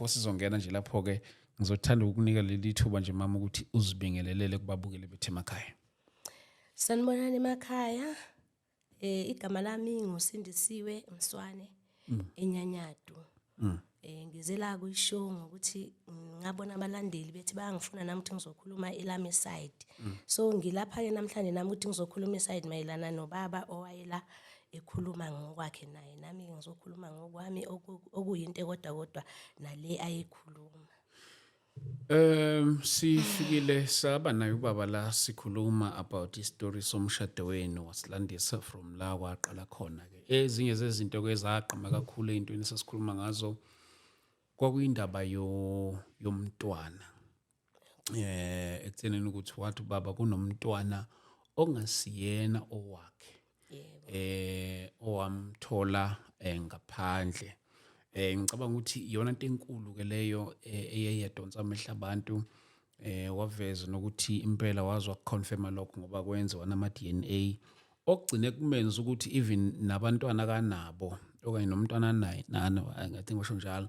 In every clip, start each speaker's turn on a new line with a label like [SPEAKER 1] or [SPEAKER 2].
[SPEAKER 1] Sizongena nje lapho ke ngizothanda ukunika leli thuba nje mama ukuthi uzibingelelele kubabukeli bethu emakhaya.
[SPEAKER 2] Sanibonani emakhaya. Igama lami nguSindisiwe Mswane eNyanyadu. Ngize la kuyishow ngokuthi ngabona abalandeli bethi bayangifuna nami ukuthi ngizokhuluma ilami side. So ngilapha ke namhlanje nami ukuthi ngizokhuluma iside mayelana nobaba owayela ekhuluma ngokwakhe naye nami ngizokhuluma ngokwami okuyinto kodwa nale ayekhuluma.
[SPEAKER 1] Sifikile saba naye ubaba la sikhuluma about istory somshado wenu wasilandisa from la waqala khona ke. Ezinye zezinto ke ezaqhama kakhulu ezintweni sesikhuluma ngazo kwakuyindaba yomntwana. Ekuthenini ukuthi wathi baba kunomntwana ongasiyena owakhe. Owamthola ngaphandle. Ngicabanga ukuthi iyona into enkulu ke leyo eyayidonsa amehla abantu waveza nokuthi impela wazwa confirm lokho ngoba kwenziwa nama DNA okugcine kumenza ukuthi even nabantwana kanabo okanye nomntwana naye I think washo njalo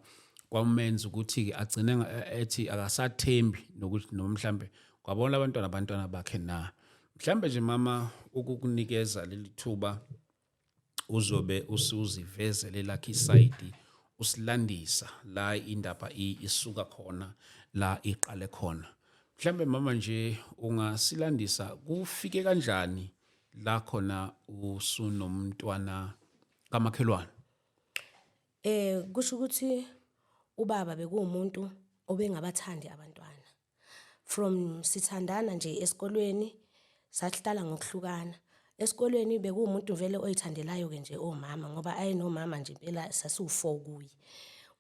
[SPEAKER 1] kwamenza ukuthi ke agcine ethi akasathembi nokuthi noma mhlambe kwabona abantwana bakhe na mhlambe nje mama ukukunikeza leli thuba uzobe usuzivezele lakhe iside usilandisa la indaba isuka khona la iqale khona. Mhlambe mama nje ungasilandisa kufike kanjani la khona usunomntwana kamakhelwane?
[SPEAKER 2] Kusho ukuthi ubaba bekuwumuntu obengabathandi abantwana. From sithandana nje esikolweni sahlala ngokuhlukana. Esikolweni bekuwumuntu vele oyithandelayo ke nje omama ngoba ayenomama nje impela sasiwu4 kuye.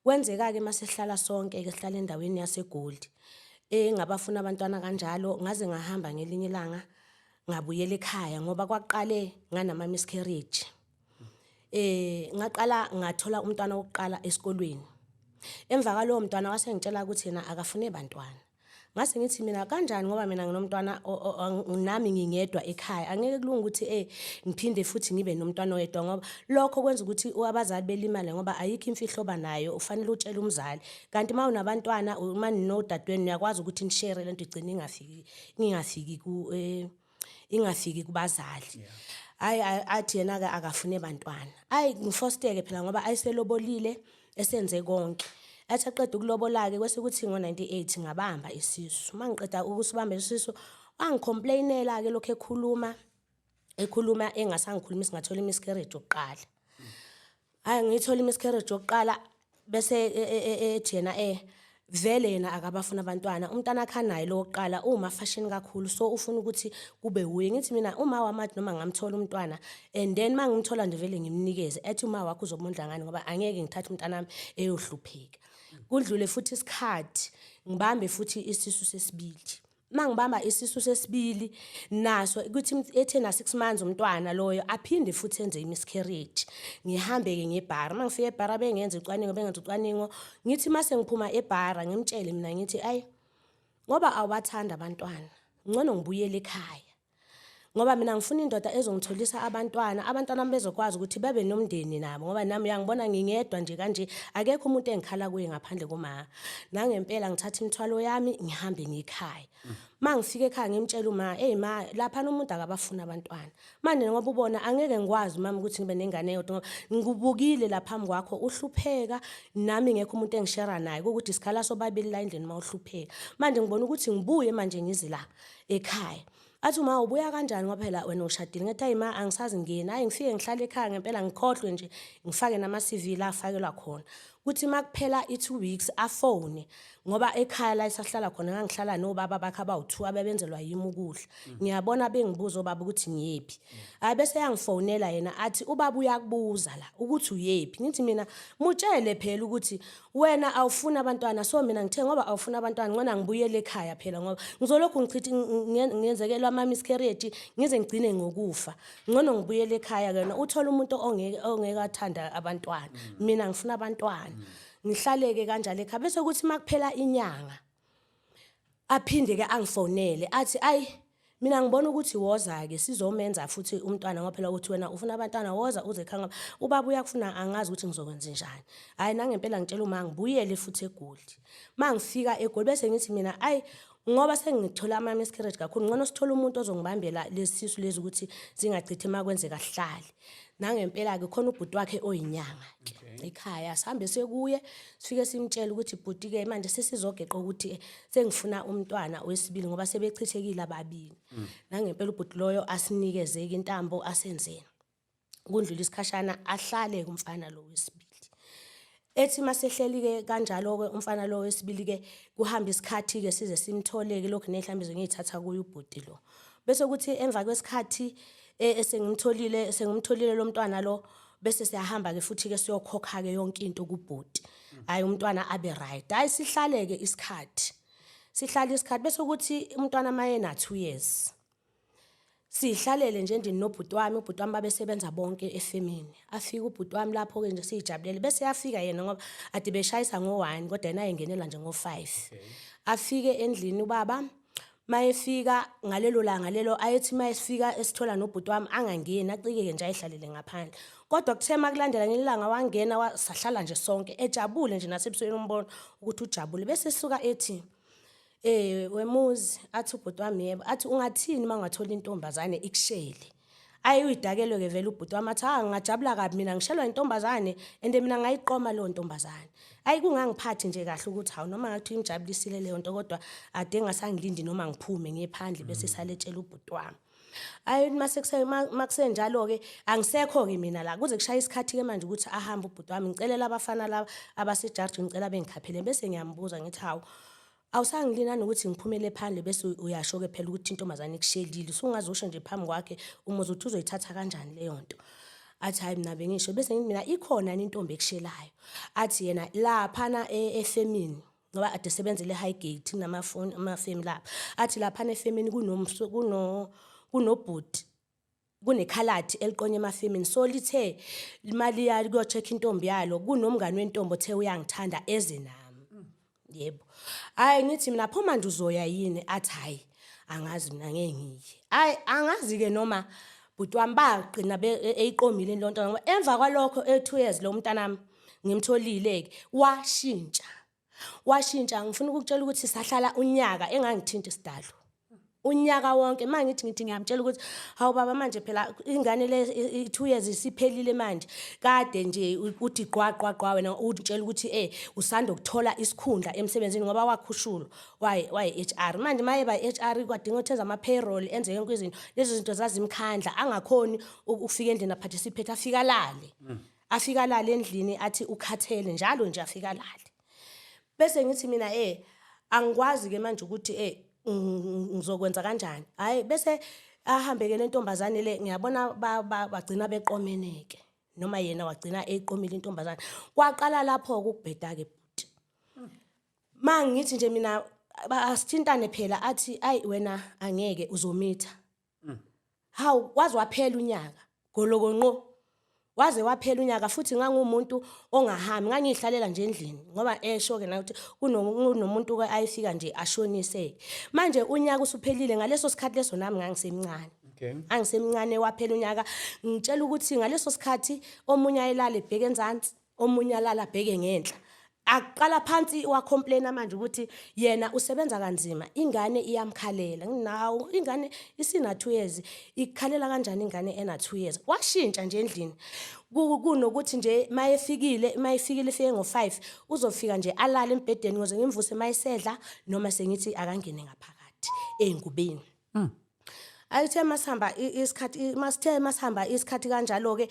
[SPEAKER 2] Kwenzeka ke masehlala sonke ke sihlala endaweni yaseGold. Ngabafuna abantwana kanjalo ngaze ngahamba ngelinye ilanga ngabuyela ekhaya ngoba kwaqale nganama miscarriage. Ngaqala ngathola umntwana wokuqala esikolweni. Emva kwalowo mntwana wasengitshela ukuthi yena akafune bantwana. Ngase ngithi mina kanjani ngoba mina nginomntwana nami ngingedwa ekhaya angeke kulunga ukuthi ngiphinde futhi ngibe nomntwana oyedwa ngoba lokho kwenza ukuthi abazali belimale ngoba ayikho imfihlo banayo ufanele utshele umzali kanti mawunabantwana uma ninodadweni uyakwazi ukuthi nishare lento igcine ingafiki kubazali. Athi yena ke akafune bantwana ngifosteke phela ngoba ayiselobolile esenze konke. Athi aqeda ukulobola ke kwese ukuthi ngo98 ngabamba isisu mangiqeda ukusibamba isisu angicomplainela ke lokho ekhuluma engasangikhulumisa ngathola imiscarriage yokuqala. Ngithola imiscarriage yokuqala bese ethi yena vele yena akabafuna abantwana umntana khanayi lo wokuqala uma fashion kakhulu so ufuna ukuthi kube uye ngithi mina uma wamathi noma ngamthola umntwana and then mangimthola nje vele ngimnikeze ethi uma wakho uzomondla ngani ngoba angeke ngithathe umntana wami eyohlupheka. Kudlule futhi isikhathi ngibambe futhi isisu sesibili. Mangibamba isisu sesibili naso ukuthi ethena 6 months umntwana loyo aphinde futhi enze imiscarriage. Ngihambe ke ngebhara mangifika ebhara bengenza ucwaningo ngithi mase ngiphuma ebhara ngimtshele mina ngithi ngoba awathanda abantwana ngcono ngibuyele ekhaya. Ngoba mina ngifuna indoda ezongitholisa abantwana bezokwazi ukuthi babe nomndeni nabo ngoba nami uyangibona ngingedwa nje kanje akekho umuntu engikhala kuye ngaphandle koma nangempela ngithatha imithwalo yami ngihambe ngekhaya. Mangifika ekhaya ngimtshela uma ma lapha umuntu akabafuna abantwana manje ngoba ubona angeke ngikwazi mama ukuthi ngibe nengane eyodwa ngikubukile lapha phambi kwakho uhlupheka nami ngekho umuntu engishare naye ukuthi isikhala sobabili la endlini mawuhlupheka manje ngibona ukuthi ngibuye manje ngize la ekhaya. Athi uma ubuya kanjani ngoba phela wena ushadile ngathi ma angisazi ngena ngifike ngihlala ekhaya ngempela ngikhohlwe nje ngifake nama CV la afakelwa khona kuthi makuphela i2 weeks afone ngoba ekhaya la isahlala khona ngangihlala nobaba bakhe abawu2 abebenzelwa yimi ukudla ngiyabona bengibuza obaba ukuthi ngiyephi bese yangifonela yena athi ubaba uyakubuza la ukuthi uyephi ngithi mina mutshele phela ukuthi wena awufuna abantwana so mina ngithe ngoba awufuna abantwana ngona ngibuyele ekhaya phela ngoba ngizolokhu ngichithi ngenzekelwa ama miscarriage ngize ngigcine ngokufa ngcono ngibuyele ekhaya yena uthola umuntu ongeke athanda abantwana mina ngifuna abantwana ngihlaleke kanjalo ekhaya bese kuthi makuphela inyanga aphinde ke angifonele athi mina ngibona ukuthi woza ke sizomenza futhi umntwana ngoba phela ukuthi wena ufuna abantwana woza uze ekhaya ubaba uyakufuna angazi ukuthi ngizokwenza njani hayi nangempela ngitshela uma ngibuyele futhi eGoli mangifika eGoli bese ngithi mina ngoba sengithola ama miscarriage kakhulu ngcono sithola umuntu ozongibambela lesisu lezi ukuthi zingachithe makwenzeka sihlale nangempela ke khona ubhuti wakhe oyinyanga ke ekhaya sihambe sekuye sifike simtshela ukuthi bhuti ke manje sesizogeqa ukuthi sengifuna umntwana wesibili ngoba sebechithekile ababili nangempela ubhuti loyo asinikeze ke intambo asenzeni kundlula isikhashana ahlale kumfana lo wesibili ethi masehleli ke kanjalo ke umfana lo wesibili ke kuhamba isikhathi ke size simthole ke lokho nehlambizo ngiyithatha kuye ubhuti lo bese kuthi emva kwesikhathi sengimtholile lo mntwana lo bese siyahamba ke futhi ke siyokhokha ke yonke into kubhuti hayi umntwana abe right hayi sihlale ke isikhathi bese kuthi umntwana maye na 2 years sihlalele nje endini nobhuti wami babesebenza bonke efemini afika ubhuti wami lapho ke nje sijabulele bese yafika yena ngoba ade beshayisa ngo1 kodwa yena ayengenela nje ngo5 afike endlini ubaba mayefika ngalelo langa lelo ayethi mayefika esithola nobhuti wami angangeni acikeke nje ayihlalele ngaphandle kodwa kuthema kulandela ngelanga wangena wasahlala nje sonke ejabule nje nasebusweni umbona ukuthi ujabule bese sisuka ethi wemuzi athi ubhuti wami yebo athi ungathini mangathola intombazane ikushele uyidakelwe ke vele ubhuti wami athi ngajabula kabi mina ngishelwa intombazane ende mina ngayiqoma leyo ntombazane kungangiphathi nje kahle ukuthi hawu noma ngathi imjabulisile leyo nto kodwa ade ngasangilindi noma ngiphume ngephandle bese saletshela ubhuti wami makusenjalo ke angisekho ke mina la kuze kushaya isikhathi ke manje ukuthi ahambe ubhuti wami ngicelela abafana laba abasejarge ngicela bengikhaphele bese ngiyambuza ngithi hawu awusangilina nokuthi ngiphumele phandle bese uyasho ke phela ukuthi intombazane ikushelile usungazosho nje phambi kwakhe umuzi uthi uzoyithatha kanjani leyo nto athi hayi mina bengisho bese ngithi mina ikhona intombi ekushelayo athi yena laphana efemini ngoba ade sebenzele Highgate namafoni amafemi lapha athi laphana efemini kunobhuti kunekhaladi eliqonye emafemini so lithe imali yali kuyocheck intombi yalo kunomngane wentombi othe uyangithanda eze nami yebo ngithi mina pho manje uzoya yini athi hayi angazi mina ngeke ngiye angazi ke noma bhuti wami baqina eyiqomile lonto ngoba emva kwalokho 2 years lo mntanami ngimtholile ke washintsha ngifuna ukukutshela ukuthi sahlala unyaka engangithinta isidalo unyaka wonke mangithi ngiyamtshela ukuthi hawu baba manje phela ingane le 2 years isiphelile manje kade nje uthi qwaqwa wena utshela ukuthi usanda ukuthola isikhundla emsebenzini ngoba wakhushulwa waye HR manje maye ba HR kwadinga ukuthenza ama payroll enze yonke izinto lezi zinto zazimkhandla angakhoni ukufika endlini aparticipate afika lale endlini athi ukhathele njalo nje afika lale bese ngithi mina angikwazi ke manje ukuthi ngizokwenza kanjani hayi bese ahambe ke lentombazane le ngiyabona bagcina beqomeneke noma yena wagcina eqomile intombazane kwaqala lapho ukubheda ke bhuti mangithi nje mina asithintane phela athi wena angeke uzomitha hawu wazi waphela unyaka golokonqo waze waphela unyaka futhi ngangumuntu ongahambi ngangihlalela nje endlini ngoba esho ke na ukuthi kunomuntu ke ayifika nje ashonise manje unyaka usuphelile ngaleso sikhathi leso nami ngangisemncane angisemncane waphela unyaka ngitshela ukuthi ngaleso sikhathi omunye ayelala ebheke enzansi omunye alala bheke ngenhla aqala phansi wacomplain manje ukuthi yena usebenza kanzima ingane iyamkhalela nginawo ingane isina 2 years ikhalela kanjani ingane ena 2 years washintsha nje endlini kunokuthi nje mayefikile ifike ngo5 uzofika nje alala embedeni ngoze ngimvuse mayisedla noma sengithi akangene ngaphakathi engubeni ayithe masihamba isikhathi kanjalo ke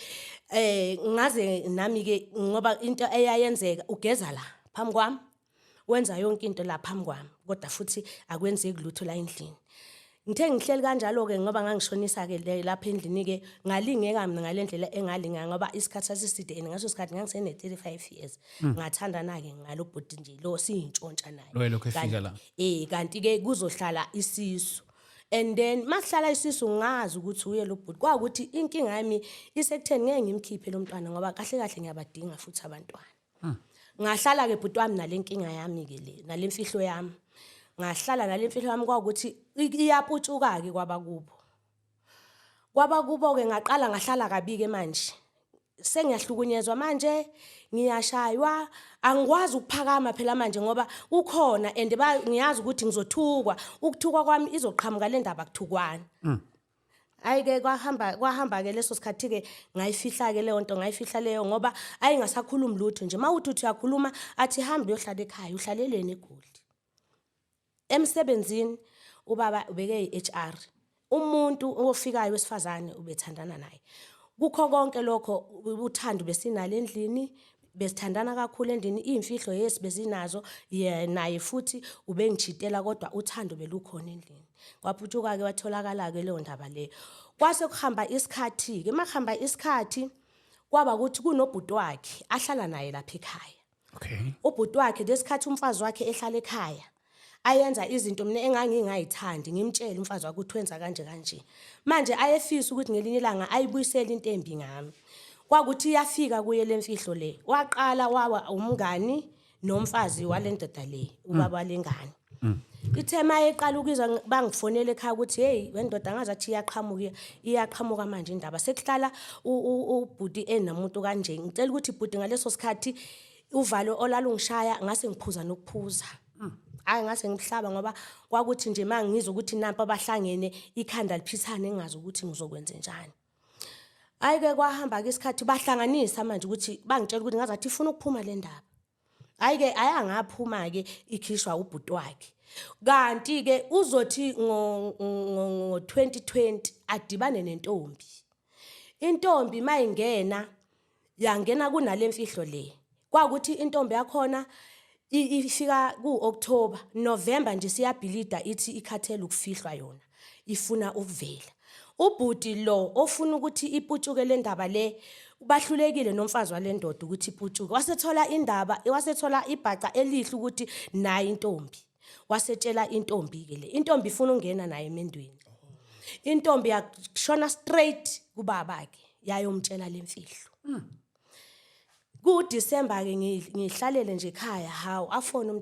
[SPEAKER 2] ngaze nami ke ngoba into eyayenzeka ugeza la phambi kwami wenza yonke into la phambi kwami kodwa futhi akwenzeki lutho la endlini ngithe ngihleli kanjalo ke ngoba ngangishonisa ke lapha endlini ke ngalingeka mina ngalendlela engalinga ngoba isikhathi sasiside ngaso isikhathi ngangisene 35 years ngathandana ke ngalobhuti nje lo siyintshontsha naye
[SPEAKER 1] lokho efika la
[SPEAKER 2] kanti ke kuzohlala isisu and then masihlala isisu ngazi ukuthi uye lo bhuti kwakuthi inkinga yami isekutheni ngeke ngimkhiphe lo mntwana ngoba kahle ngiyabadinga futhi abantwana ngahlala ke bhuti wami nalenkinga yami ke le nalemfihlo yami ngahlala nalemfihlo yami kwakuthi iyaputshuka ke kwaba kubo ke ngaqala ngahlala kabike manje sengiyahlukunyezwa manje ngiyashaywa angikwazi ukuphakama phela manje ngoba ukhona and ngiyazi ukuthi ngizothukwa ukuthukwa kwami izoqhamuka le ndaba kuthukwana ayike kwahamba ke leso sikhathi ke ngayifihla ke leyo nto ngayifihla leyo ngoba ayingasakhulumi lutho nje mawuthi uyakhuluma athi hamba uyohlala ekhaya uhlaleleni eGoli emsebenzini ubaba ubeke iHR umuntu ofikayo wesifazane ubethandana naye kukho konke lokho uthando besinalo endlini besithandana kakhulu endlini imfihlo yesi bezinazo naye futhi ubengijitela kodwa uthando belukhona endlini kwaphutshuka ke watholakala ke leyo ndaba leyo kwase kuhamba isikhathi ke makhamba isikhathi kwaba ukuthi kunobhuti wakhe ahlala naye lapha ekhaya
[SPEAKER 1] okay
[SPEAKER 2] ubhuti wakhe lesikhathi umfazi wakhe ehlala ekhaya ayenza izinto mina engangingayithandi ngimtshela umfazi wakhe ukuthi wenza kanje manje ayefisa ukuthi ngelinye ilanga ayibuyisele intembi ngami kwakuthi iyafika kuye lemfihlo le waqala wawa umngani nomfazi walendoda le ubaba lengane ithema eqala ukuzwa bangifonela ekhaya ukuthi hey wendoda ngazathi iyaqhamuka manje indaba sekuhlala ubhuti enamuntu kanje ngicela ukuthi ibhuti ngaleso sikhathi uvalo olalungishaya ngase ngiphuza nokuphuza ngase ngihlaba ngoba kwakuthi nje mangizwa ukuthi nampa abahlangene ikhanda liphisane engazi ukuthi ngizokwenza njani ayike kwahamba ke isikhathi bahlanganisa manje ukuthi bangitshela ukuthi ngazathi ifuna ukuphuma le ndaba ayike ayangaphuma ke ikhishwa ubhuti wakhe kanti ke uzothi ngo 2020 adibane nentombi intombi mayingena yangena kunalemfihlo le kwakuthi intombi yakhona ifika ku-October November nje siyabhilida ithi ikhathele ukufihlwa yona ifuna ukuvela ubhuti lo ofuna ukuthi iputshuke le ndaba le bahlulekile nomfazi walendoda ukuthi iputshuke wasethola indaba wasethola ibhaca elihle ukuthi nayi intombi wasetshela intombi ke le intombi ifuna ungena naye emendweni intombi yashona straight kubabake yayomtshela lemfihlo ku-December ke ngihlalele nje ekhaya hawu afona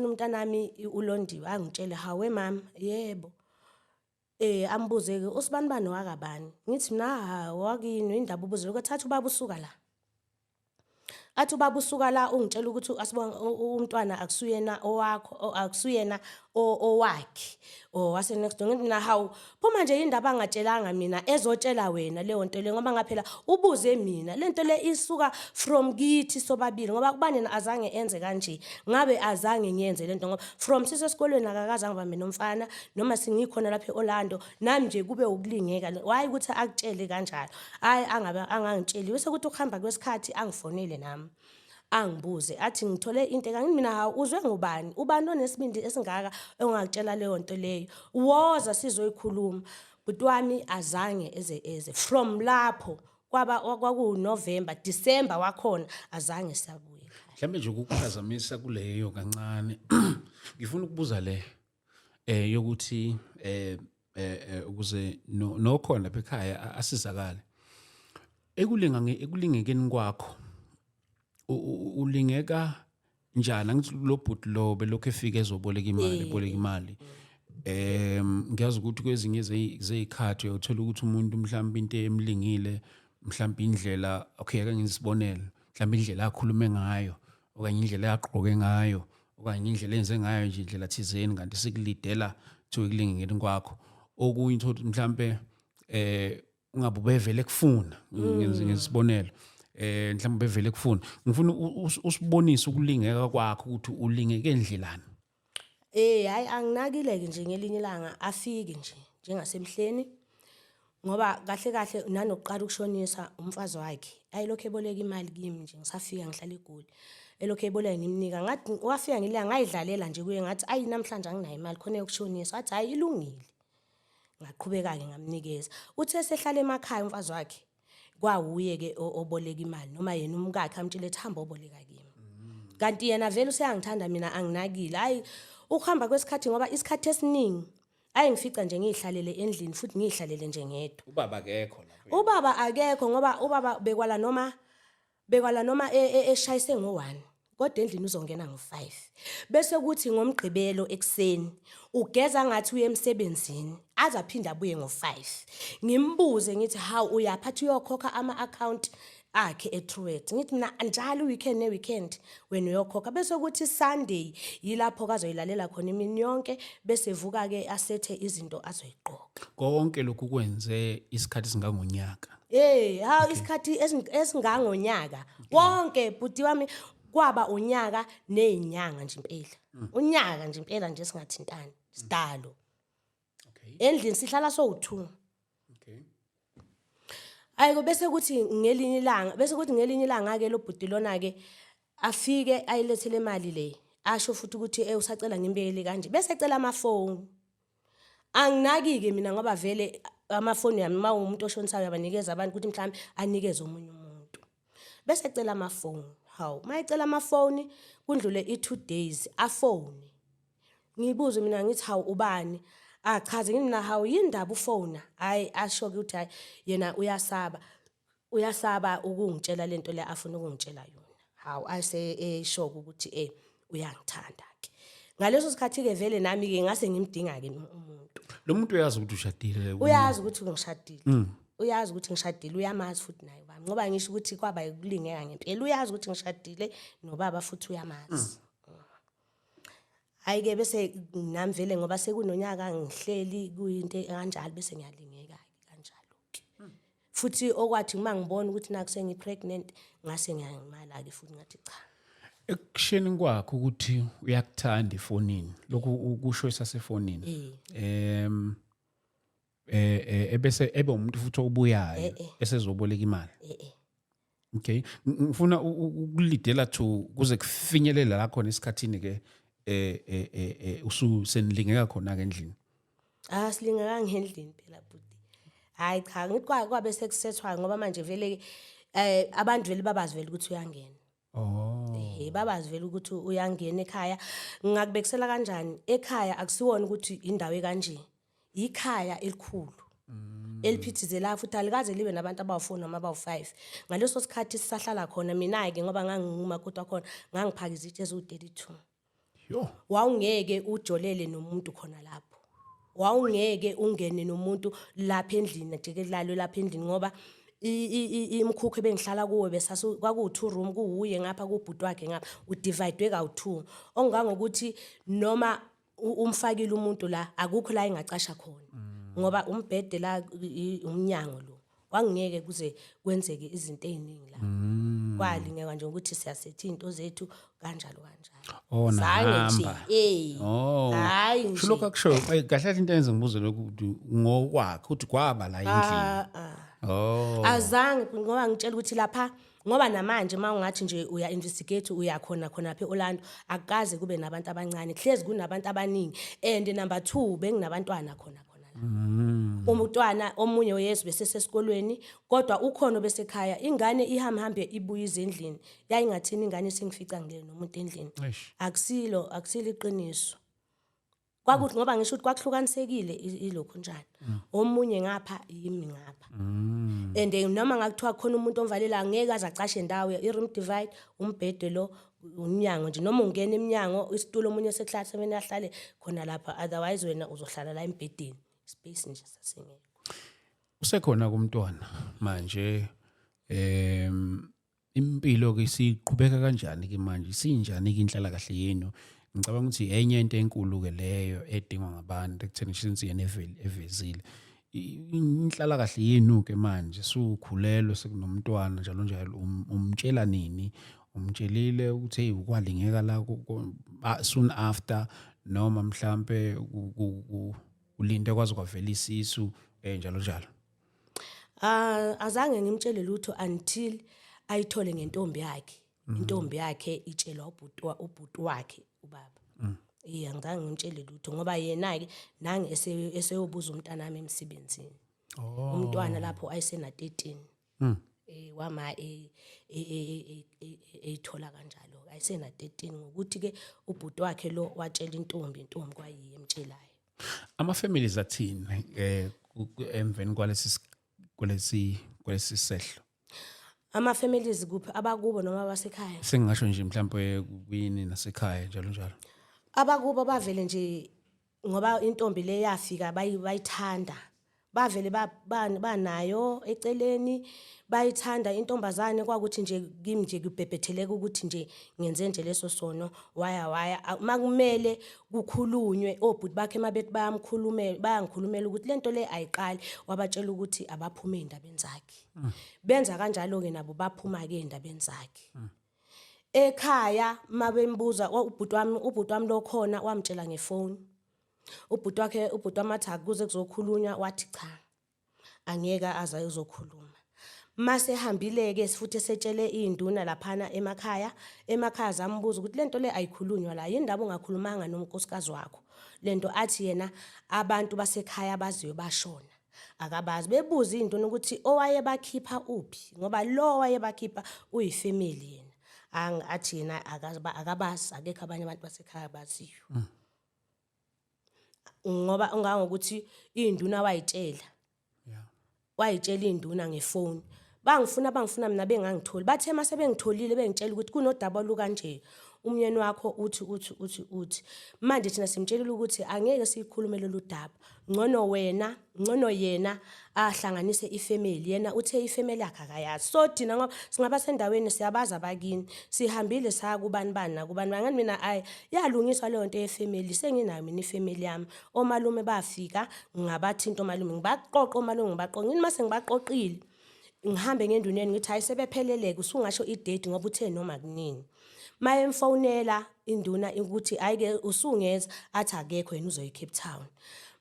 [SPEAKER 2] umntanami uLondiwe angitshele hawe mama yebo ambuze ke usibanibani wakabani ngithi mina wakini indaba ubuze lokuthatha ubaba usuka la athi ubaba usuka la ungitshela ukuthi asibona umntwana akusuyena owakho akusuyena owakhe wase next door ngithi na hawu phuma nje indaba angatshelanga mina ezotshela wena leyo nto le ngoba ngaphela ubuze mina lento le isuka from kithi sobabili ngoba kubanina azange enze kanje ngabe azange ngiyenze lento ngoba from sisesikolweni akakazange bambe nomfana noma singikhona lapha eOrlando nami nje kube ukulingeka wayi ukuthi akutshele kanjalo hayi angangitsheli bese kuthi ukuhamba kwesikhathi angifonele nami angibuze athi ngithole into kanti mina hawu uzwe ngubani ubani onesibindi esingaka engakutshela leyo nto leyo woza sizoyikhuluma but wami azange eze from lapho kwaku November December wakhona azange sabuye
[SPEAKER 1] mhlambe nje ukuphazamisa kuleyo kancane ngifuna ukubuza le yokuthi ukuze nokhona lapha ekhaya asizakale ekulingekeni kwakho ulingeka njani angithi lo bhuti lo belokho efika ezoboleka imali ngiyazi ukuthi kwezinye zeyikhathi uyothola ukuthi umuntu mhlawumbe into emlingile mhlawumbe indlela okay ake ngisibonele mhlawumbe indlela akhulume ngayo okanye indlela yaqoke ngayo okanye indlela enze ngayo nje indlela thizeni kanti sikulidela ukuthi ekulingekeni kwakho okunye ukuthi mhlawumbe ungabe ubevele kufuna ngisibonelo mhlawumbe bevele kufuna ngifuna usibonise ukulingeka kwakho ukuthi ulingeke endlelani
[SPEAKER 2] hayi anginakile ke nje ngelinye ilanga afike nje njengasemhleni ngoba kahle nanokuqala ukushonisa umfazi wakhe ayilokho eboleka imali kimi nje ngisafika ngihlala eGoli elokho eboleka ngimnika ngathi wafika ngilanga ngayidlalela nje kuye ngathi ayi namhlanje anginayo imali khona yokushonisa wathi hayi ilungile ngaqhubeka ke ngamnikeza uthe esehlala emakhaya umfazi wakhe kwawuye ke oboleka imali noma yena umkakhe amtshela ethamba oboleka kimi kanti yena vele useyangithanda mina anginakile hayi ukuhamba kwesikhathi ngoba isikhathi esiningi ayingifica nje ngihlalele endlini futhi ngihlalele nje ngedwa
[SPEAKER 1] ubaba akekho lapho
[SPEAKER 2] ubaba akekho ngoba ubaba bekwala noma eshayise ngo1 kodwa endlini uzongena ngo-5 bese kuthi ngomgqibelo ekseni ugeza ngathi uye emsebenzini azaphinde abuye ngo-5 ngimbuze ngithi how uyaphathi uyokhokha ama-account akhe eTruworths ngithi mina njalo weekend neweekend wena uyokhokha bese kuthi Sunday yilapho kazoyilalela khona imini yonke bese evuka ke asethe izinto azoyiqoqa
[SPEAKER 1] konke lokhu kwenze isikhathi singangonyaka
[SPEAKER 2] isikhathi esingangonyaka wonke bhuti wami kwaba unyaka nezinyanga nje impela unyaka nje impela nje singathintani sidalo endlini sihlala so2 ayiko bese kuthi ngelinye ilanga ke lo bhuti lona ke afike ayilethele imali le asho futhi ukuthi usacela ngimbekele kanje bese ecela amafoni anginaki ke mina ngoba vele amafoni yami umuntu oshonisayo abanikeza abantu ukuthi mhlawumbe anikeze omunye umuntu bese ecela amafoni mayecela amafoni kundlule i2 days afone ngibuze mina ngithi hawu ubani achaze ngini na hawu yindaba ufona hayi asho ukuthi hayi yena uyasaba ukungitshela lento le afuna ukungitshela yona hawu ase eshoka ukuthi uyangithanda ke ngaleso sikhathi ke vele nami ke ngase ngimdinga ke umuntu
[SPEAKER 1] lo muntu uyazi ukuthi ushadile
[SPEAKER 2] uyazi ukuthi ngishadile uyazi ukuthi ngishadile uyamazi futhi naye baba ngoba ngisho ukuthi kwaba ukulingeka ngempela uyazi ukuthi ngishadile nobaba futhi uyamazi ayike bese nami vele ngoba sekunonyaka ngihleli kuyinto kanjalo bese ngiyalingeka kanjalo ke futhi okwathi uma ngibona ukuthi naku sengipregnant ngase ngiyangimala ke futhi ngathi cha
[SPEAKER 1] ekusheni kwakho ukuthi uyakuthanda efonini lokhu ukusho esasefonini ebese ebe umuntu futhi obuyayo esezoboleka imali okay ngifuna ukulidela to kuze kufinyelela la khona esikhathini ke ususenilingeka khona ke endlini
[SPEAKER 2] silingeka ngendlini phela bhuti hayi cha ngithi kwabe sekusethwa ngoba manje vele abantu vele babazi vele ukuthi uyangena babazi vele ukuthi uyangena ekhaya ngakubekisela kanjani ekhaya akusiwona ukuthi indawo ekanje ikhaya elikhulu eliphithizela futhi alikaze libe nabantu abawu4 noma abawu5 ngaleso sikhathi sisahlala khona mina ke ngoba nganginguma kodwa khona ngangiphaka izitshe ezu32 wawungeke ujolele nomuntu khona lapho wawungeke ungene nomuntu lapha endlini jikelalo lapha endlini ngoba imkhukhu ebengihlala kuwe besasu kwaku2 room kuuye ngapha kubhuti wakhe ngapha udivide ka2 ongangokuthi noma umfakile umuntu la akukho la engacasha khona ngoba umbhede la umnyango lo wangeke kuze kwenzeke izinto eziningi la kwalingeka nje ukuthi siyasethi into zethu kanjalo
[SPEAKER 1] nahamba
[SPEAKER 2] hayi nje
[SPEAKER 1] lokho akusho kahle into enze ngibuze lokhu ngokwakhe ukuthi kwaba la endlini
[SPEAKER 2] azange ngoba ngitshela ukuthi lapha ngoba namanje mawungathi nje uya investigate uyakhona khona phe Orlando akukaze kube nabantu abancane hlezi kunabantu abaningi and number 2 benginabantwana khona la umntwana omunye oyesu bese sesikolweni kodwa ukhona besekhaya ingane ihambe ibuye izendlini yayingathini ingane singifica ngile nomuntu endlini akusilo iqiniso kwakuthi ngoba ngisho ukuthi kwakuhlukanisekile ilokho njalo omunye ngapha yimi ngapha and noma ngakuthiwa khona umuntu omvalela angeke azacashe indawo i-room divide umbhede lo unyango nje noma ungena eminyango isitulo omunye seklahle semene ahlale khona lapha otherwise wena uzohlala la embhedeni space nje sasingekho
[SPEAKER 1] usekhona kumntwana manje impilo ke siqhubeka kanjani ke manje sinjani ke inhlala kahle yenu ngicabanga ukuthi enye into enkulu ke leyo edingwa ngabantu ekutheni since yena evezile inhlala kahle yenu ke manje sukhulelwe sekunomntwana njalo njalo umtshela nini umtshelile ukuthi hey ukwalingeka la soon after noma mhlambe ulinde kwazi kwavela isisu njalo njalo
[SPEAKER 2] azange ngimtshele lutho until ayithole ngentombi yakhe intombi yakhe itshelwa ubhuti wakhe ubaba angizange ngimtshele lutho ngoba yena ke nange eseyobuza umntana wami emsebenzini umntwana lapho ayisena 13 wama ethola kanjalo ayisena 13 ngokuthi ke ubhuti wakhe lo watshela intombi kwayiye emtshelayo
[SPEAKER 1] ama families athini emveni kwalesi sehlo
[SPEAKER 2] Ama-families kuphi abakubo noma abasekhaya?
[SPEAKER 1] Sengingasho nje mhlawumbe kwini nasekhaya njalo njalo.
[SPEAKER 2] Abakubo bavele nje ngoba intombi le yafika bayithanda. Bavele banayo eceleni bayithanda intombazane kwakuthi nje kimi nje kubhebhetheleka ukuthi nje ngenze nje leso sono waya makumele kukhulunywe obhuti bakhe mabethi bayangikhulumela ukuthi lento le ayiqali wabatshela ukuthi abaphume endabeni zakhe. Benza kanjalo ke nabo baphuma ke endabeni zakhe. Ekhaya mabembuza ubhuti wami lo khona wamtshela ngefoni. Ubhuti wami athi akuze kuzokhulunywa wathi cha. Angeke aze ayozokhuluma. Mase hambile ke futhi esetshele induna laphana emakhaya zambuza ukuthi lento le ayikhulunywa la yindaba ungakhulumanga nonkosikazi wakho. Lento athi yena abantu basekhaya baziwe bashona. Akabazi bebuza induna ukuthi owayebakhipha uphi ngoba lo wayebakhipha uyifamily yena. Athi yena akabazi akekho abanye abantu basekhaya baziyo. Ngoba ungangokuthi induna wayitshela.
[SPEAKER 1] Yeah.
[SPEAKER 2] Wayitshela induna ngefoni. Bangifuna mina bengangitholi. Bathe mase bengitholile bengitshela ukuthi kunodaba olukanje. Umyeni wakho uthi. Manje thina simtshelile ukuthi angeke sikhulume lolu daba. Ngcono yena ahlanganise ifamily. Yena uthe ifamily yakhe akayazi. So thina ngoba singaba sendaweni siyabaza abakini. Sihambile saya kubani ngani mina yalungiswa leyo nto yefamily senginayo mina ifamily yami. Omalume bafika ngabathinta omalume ngibaqoqa omalume ngibaqoqa. Ngini mase ngibaqoqile. Ngihambe ngenduneni ngithi hayi sebepheleleke usungasho idate ngoba uthe noma kunini. Maye mfonela induna ukuthi ayike usungeza athi akekho yena uzoyi Cape Town.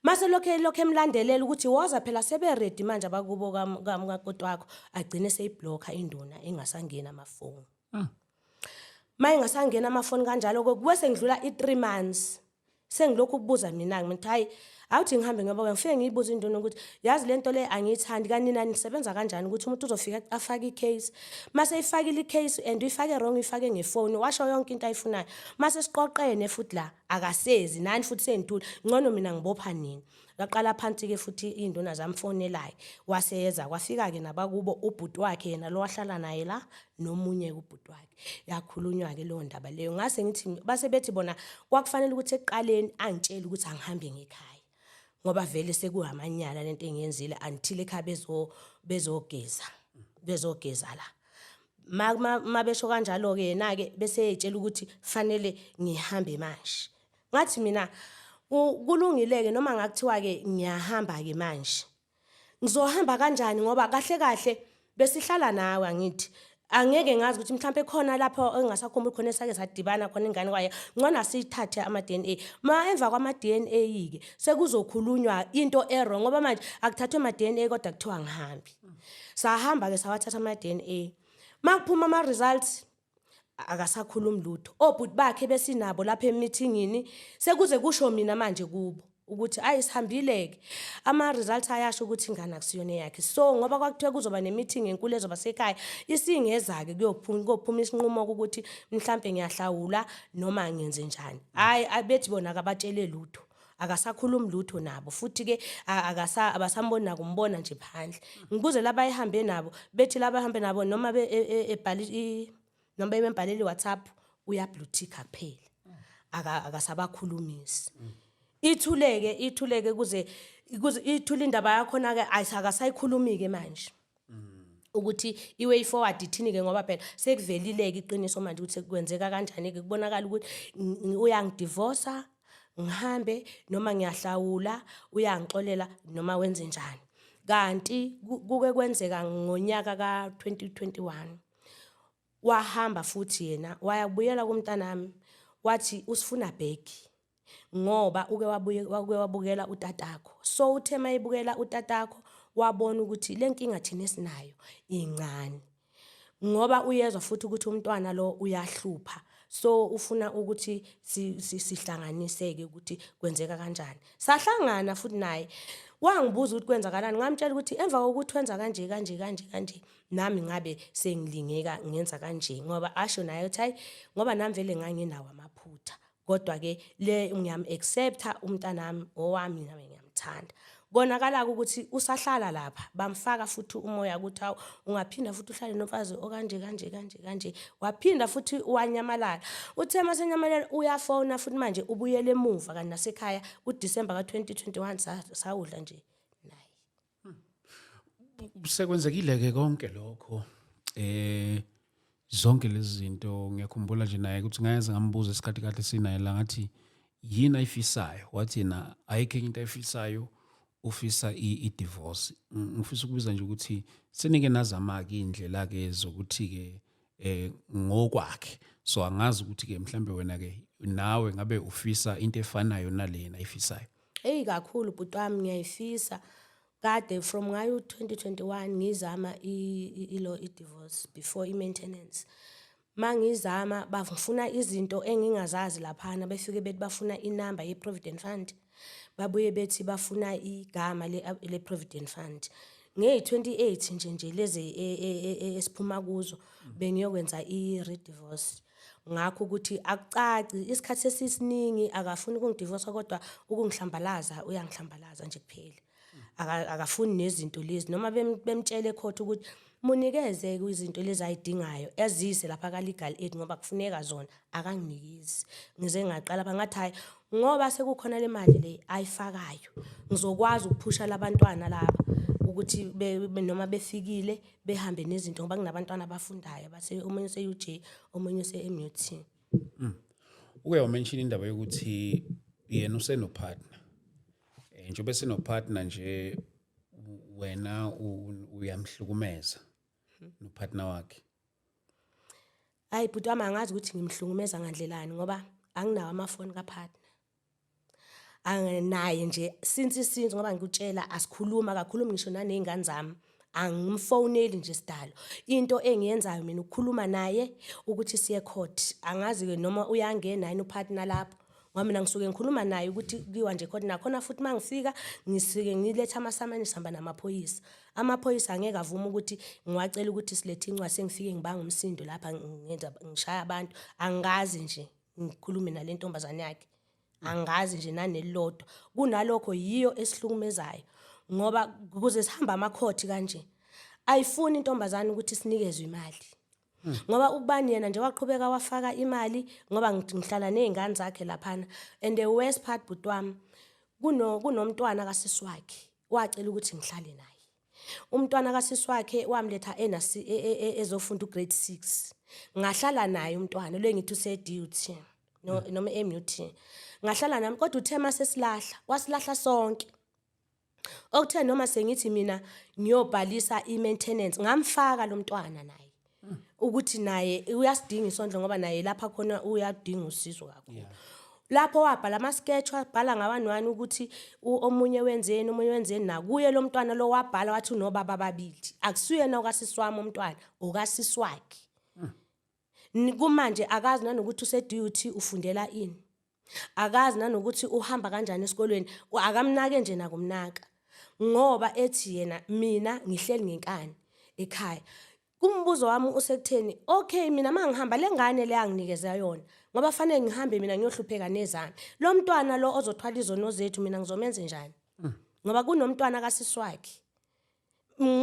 [SPEAKER 2] Mase lokho emlandelela ukuthi woza phela sebe ready manje abakubo kaMkoti wakho agcine seyiblocker induna engasangena amafoni. Maye ngasangena amafoni kanjalo kwese ngidlula i3 months. Sengilokhu ukubuza mina ngithi hayi awuthi ngihambe ngoba ngifike ngiyibuza induna ukuthi yazi lento le angiyithandi kanina nisebenza kanjani ukuthi umuntu uzofika afake icase mase ifakile icase and uyifake wrong ifake ngefoni washo yonke into ayifunayo mase siqoqene futhi la akasezi nani futhi sentula ngcono mina ngibopha nini laqala phansi ke futhi induna zamfonelayo waseyeza kwafika ke nabakubo ubhuti wakhe yena lo wahlala naye la nomunye ubhuti wakhe yakhulunywa ke lo ndaba leyo ngase ngithi base bethi bona kwakufanele ukuthi eqaleni angitshela ukuthi angihambe ngekhaya ngoba vele sekuhamanyala lento engiyenzile until ekhaya bezogeza la mabesho kanjalo ke yena ke bese etshela ukuthi fanele ngihambe manje ngathi mina kulungileke noma ngakuthiwa ke ngiyahamba ke manje ngizohamba kanjani ngoba kahle besihlala nawe angithi angeke ngazi ukuthi mhlambe khona lapho engasakhombuli khona esake sadibana khona ingane kwaye ngcona sithathe ama DNA emva kwama DNA ke sekuzokhulunywa into error ngoba manje akuthathwe ama DNA kodwa kuthiwa ngihambi sahamba ke sawathatha ama DNA makuphuma ama results akasakhulumi lutho obhuti bakhe besinabo lapha emeetingini sekuze kusho mina manje kubo ukuthi ayisihambile ama results ayasho ukuthi ingane akusiyona yakhe so ngoba kwakuthiwe kuzoba nemeeting enkulu ezoba sekhaya isingeza ke kuyophuma isinqumo ukuthi mhlambe ngiyahlawula noma ngenze njani hayi abethi bona akabatshele lutho akasakhulumi lutho nabo futhi ke abasambona kumbona nje phandle ngikuze laba ehambe nabo bethi laba ehambe nabo noma ebhali noma bembhaleli WhatsApp uya blue tick kuphela akasabakhulumisi ithuleke kuze ithula indaba yakho na ke akasayikhulumi ke manje ukuthi iway forward ithini ke ngoba phela sekuvelile ke iqiniso manje ukuthi kwenzeka kanjani ke kubonakala ukuthi uyangidivorce ngihambe noma ngiyahlawula uyangixolela noma wenze njani kanti kuke kwenzeka ngonyaka ka2021 wahamba futhi yena wayabuyela kumntanami wathi usifuna bheki ngoba uke wabukela utatakho so uthe mayibukela utatakho wabona ukuthi lenkinga thina esinayo incane ngoba uyezwa futhi ukuthi umntwana lo uyahlupha so ufuna ukuthi sihlanganiseke ukuthi kwenzeka kanjani sahlangana futhi naye wangibuza ukuthi kwenzakalani ngamtshela ukuthi emva kokuthi wenza kanje nami ngabe sengilingeka ngenza kanje ngoba asho naye uthi hayi ngoba nami vele nganginawo amaphutha kodwa ke le ngiyam accepta umntanami owami nami ngiyamthanda konakala ukuthi usahlala lapha bamfaka futhi umoya ukuthi awu ungaphinda futhi uhlale nomfazi okanje kanje kanje kanje waphinda futhi wanyamalala uthe masenyamalala uyafona futhi manje ubuyele emuva kanti nasekhaya uDisemba ka2021 sawudla nje naye.
[SPEAKER 1] Sekwenzekile ke konke lokho zonke lezi zinto ngiyakhumbula nje naye ukuthi ngayeze ngambuza isikhathi kade sinaye la ngathi yini ayifisayo wathi yena ayikho into ayifisayo ufisa i-divorce. Ngifisa ukubiza nje ukuthi senike nazama ke indlela ke zokuthi ke ngokwakhe so angazi ukuthi ke mhlambe wena ke nawe ngabe ufisa into efanayo nalena ayifisayo.
[SPEAKER 2] Hey kakhulu bhuti wami ngiyayifisa kade from ngayo 2021 ngizama i-divorce before i-maintenance. Mangizama bafuna izinto engingazazi laphana befike bethi bafuna inamba ye-provident fund babuye bethi bafuna igama le-provident fund. Nge-28 nje lezi esiphuma kuzo bengiyokwenza i-divorce. Ngakho ukuthi akucaci isikhathi sesisiningi akafuni ukungidivorce kodwa ukungihlambalaza uyangihlambalaza nje kuphela. Akafuni nezinto lezi noma bemtshele ecourt ukuthi munikeze izinto lezi ayidingayo ezise lapha ka legal aid ngoba kufuneka zona akanginikezi. Ngize ngaqala bangathi hayi ngoba sekukhona le mali le ayifakayo ngizokwazi ukuphusha labantwana laba ukuthi noma befikile behambe nezinto ngoba kunabantwana abafundayo base omunye useUJ omunye useMUT.
[SPEAKER 1] Uke wamention indaba yokuthi yena usenopartner. Njengoba senopartner nje wena uyamhlukumeza nopartner wakhe.
[SPEAKER 2] Hayi bhuti wami angazi ukuthi ngimhlukumeza ngandlelani ngoba anginawo amafoni kapartner. Anginaye nje since ngoba ngikutshela asikhuluma kakhulu ngisho nanezingane zami angimfoneli nje sidalo. Into engiyenzayo mina ukukhuluma naye ukuthi siye court. Angazi ke noma uyangena yini upartner lapho. Ngoba mina ngisuke ngikhuluma naye ukuthi kuyiwa nje court nakhona futhi mangifika ngisike ngiletha amasamani sihamba namaphoyisa. Amaphoyisa angeke avuma ukuthi ngiwacela ukuthi silethe incwadi sengifike ngibanga umsindo lapha ngishaya abantu. Angazi nje ngikhulume nale ntombazane yakhe. Angazi nje nanelilodwa kunalokho yiyo esihlukumezayo ngoba kuze sihamba amakhoti kanje ayifuni intombazane ukuthi sinikezwe imali ngoba ubani yena nje waqhubeka wafaka imali ngoba ngihlala nezingane zakhe laphana and the worst part bhuti wami kunomntwana kasisi wakhe wacela ukuthi ngihlale naye. Umntwana kasisi wakhe wamletha ezofunda ugrade 6 ngahlala naye umntwana lo engithi useduty noma eMUT. Ngahlala nami kodwa uthe masesilahla wasilahla sonke. Okuthe noma sengithi mina ngiyobhalisa i-maintenance ngamfaka lo mntwana naye ukuthi naye uyasidinga isondlo ngoba naye lapha khona uyadinga usizo kakhulu. Lapho wabhala ama-sketch wabhala ngabantu ukuthi omunye wenzeni nakuye lo mntwana lo wabhala wathi unobaba ababili akusuyena okasisi wami umntwana okasisi wakhe. Kumanje akazi nanokuthi useduty ufundela ini. Akazi nanokuthi uhamba kanjani esikolweni akamnake nje nakumnaka ngoba ethi yena mina ngihleli ngenkani ekhaya. Kumbuzo wami usekutheni okay mina mangihamba lengane le yanginikeza yona ngoba fanele ngihambe mina ngiyohlupheka nezami. Lo mntwana lo ozothwala izono zethu mina ngizomenza njani ngoba kunomntwana kasisi wakhe.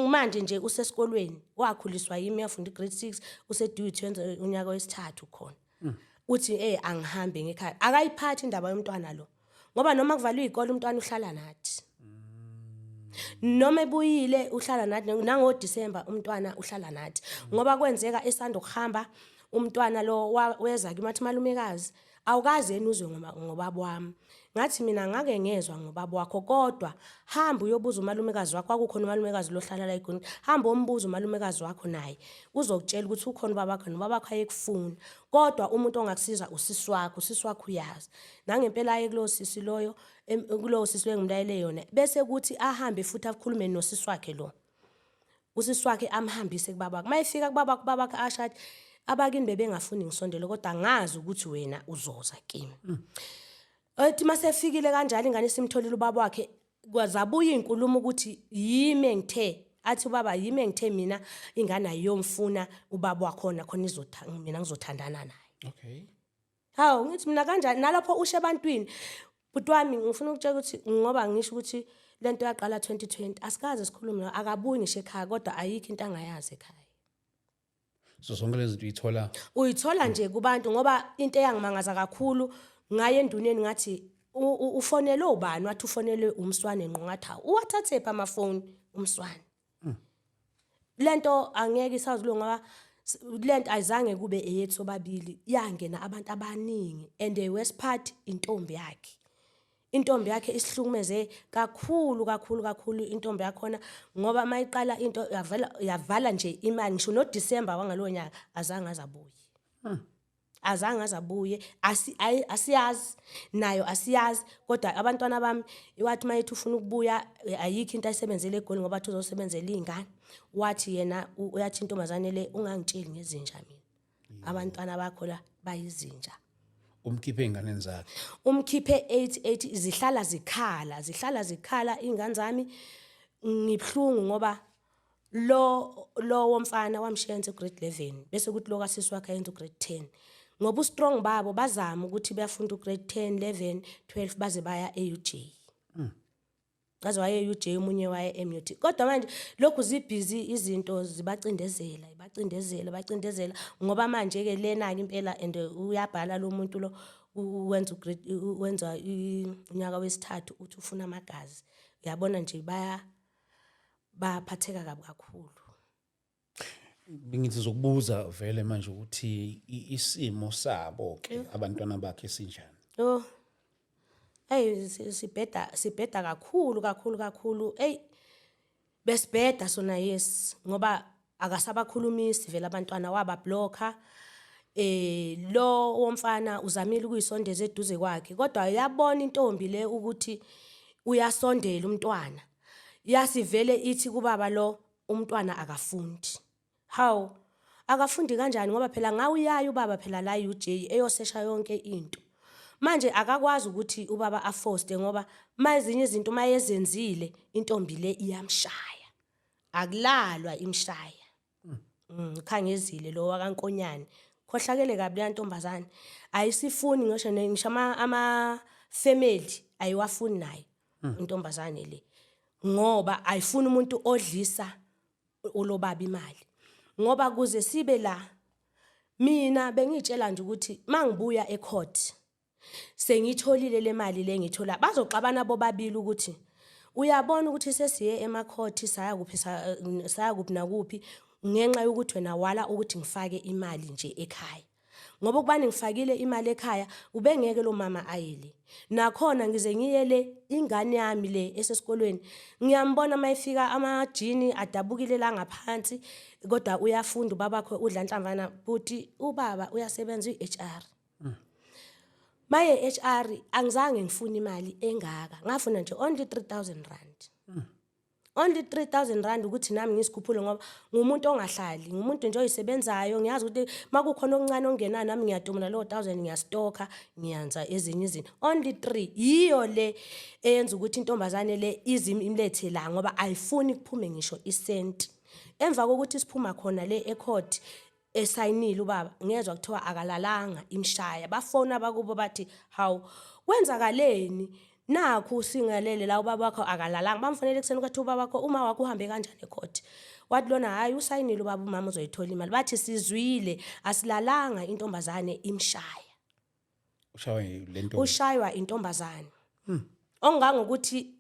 [SPEAKER 2] Manje nje usesikolweni wakhuliswa yimi yafunda igrade 6 useduty wenza unyaka wesithathu khona. Uthi angihambe ngekhaya akayiphathi indaba yomntwana lo ngoba noma kuvalwe izikole umntwana uhlala nathi. Noma ebuyile uhlala nathi nango December umntwana uhlala nathi ngoba kwenzeka esanda ukuhamba umntwana lo weza kimathi malumekazi awukazi yena uzwe ngobaba wami. Ngathi mina ngake ngezwe ngobaba wakho kodwa hamba uyobuza umalumekazi wakho akukhona umalumekazi lo hlala la eGoli. Hamba umbuza umalumekazi wakho naye uzokutshela ukuthi ukhona ubaba wakho nobaba wakho ayekufuna kodwa umuntu ongakusiza usisi wakho uyazi. Nangempela aye kulo sisi loyo kulo sisi engimlayele yona bese kuthi ahambe futhi akhulume nosisi wakhe lo. Usisi wakhe amhambise kubaba wakhe. Mayifika kubaba wakhe ashathi abakini bebengafuni ngisondele kodwa ngazi ukuthi wena uzoza kimi. Ethi masefikile kanjalo ingane simtholile ubaba wakhe kwazabuya inkulumo ukuthi yimi engithe athi ubaba yimi engithe mina ingane ayomfuna ubaba wakho khona mina ngizothandana naye.
[SPEAKER 1] Okay.
[SPEAKER 2] Hawu ngithi mina kanjani nalapho ushe ebantwini bhuti wami ngifuna ukutshela ukuthi ngoba ngisho ukuthi lento yaqala 2020 asikaze sikhulume akabuyi ngisho ekhaya kodwa ayikho into angayazi ekhaya.
[SPEAKER 1] So zonke lezi zinto uyithola
[SPEAKER 2] Uyithola nje kubantu ngoba into eyangimangaza kakhulu ngaye enduneni ngathi ufonele ubani wathi ufonele umswane ngqo ngathi uwathathe pha amafoni umswane. Lento angeke isazilunga ngoba lento ayizange kube eyethu sobabili yangena abantu abaningi and the worst part intombi yakhe isihlukumeze kakhulu intombi yakhona ngoba mayiqala into yavala nje imali ngisho no December wangalowo nyaka azange azabuye asiyazi nayo asiyazi kodwa abantwana bami wathi mayithi ufuna ukubuya ayikho into ayisebenzele eGoli ngoba uzosebenzela izingane wathi yena uyathi intombazane le ungangitsheli ngezinja mina abantwana bakho la bayizinja
[SPEAKER 1] umkhiphe einganeni zakhe
[SPEAKER 2] umkhiphe 88 zihlala zikhala ingane zami ngibhlungu ngoba lo womfana wamshiyenza grade 11 bese kuthi lo kasisi wakhe ayenza grade 10 ngoba ustrong babo bazama ukuthi bafunda grade 10 11 12 baze baya eUJ kaze waye eUJ umunye waye eMUT kodwa manje lokhu zibhizi izinto zibacindezela ngoba manje ke lena ke impela and uyabhala lo muntu lo wenza unyaka wesithathu uthi ufuna amagazi uyabona nje baphatheka kakhulu.
[SPEAKER 1] Bengithi zokubuza vele manje ukuthi isimo sabo ke abantwana bakhe sinjani.
[SPEAKER 2] Oh. Hey sibheda kakhulu. Hey besibheda sona yes ngoba akasabakhulumisi vele abantwana waba blocker. Lo womfana uzamile ukuyisondeza eduze kwakhe kodwa uyabona intombi le ukuthi uyasondela umntwana. Yasivele ithi kubaba lo umntwana akafundi. How akafundi kanjani ngoba phela ngawuyayi ubaba phela la UJ eyosesha yonke into. Manje akakwazi ukuthi ubaba afoste ngoba mazinye izinto mayezenzile intombi le iyamshaya. Akulalwa imshaya. Khangezile lo wakaNkonyane. Khohlakele kabi le ntombazane. Ayisifuni ngisho ama family ayiwafuni nayo intombazane le. Ngoba ayifuni umuntu odlisa olobaba imali. Ngoba kuze sibe la mina bengitshela nje ukuthi mangibuya ecourt sengitholile le mali le ngithola bazoxabana bobabili ukuthi uyabona ukuthi sesiye emacourt saya kuphi nakuphi ngenxa yokuthi wena wala ukuthi ngifake imali nje ekhaya ngoba ukubani ngifakile imali ekhaya ubengeke lo mama ayele nakhona ngize ngiyele ingane yami le esesikolweni ngiyambona mayifika amajini adabukile la ngaphansi kodwa uyafunda ubabakho udla nhlamvana futhi ubaba uyasebenza iHR maye HR angizange ngifune imali engaka ngafuna nje only 3000 rand only 3000 rand ukuthi nami ngisikhuphule ngoba ngumuntu ongahlali ngumuntu nje oyisebenzayo ngiyazi ukuthi makukhona okuncane ongenana nami ngiyadumula lo 1000 ngiyastoka ngiyanza ezinye izinto only 3 yiyo le eyenza ukuthi intombazane le imlethe la ngoba ayifuni kuphume ngisho isenti emva kokuthi siphuma khona le ecourt esayinile ubaba ngezwe kuthiwa akalalanga imshaya bafona abakubo bathi hawu kwenzakaleni nakho singalele la ubaba wakho akalalanga bamfonela ekseni kwathi ubaba wakho uma wakho uhambe kanjani ecourt wathi lona hayi usayinile ubaba umama uzoyithola imali bathi sizwile asilalanga intombazane imshaya ushaywa intombazane ongangokuthi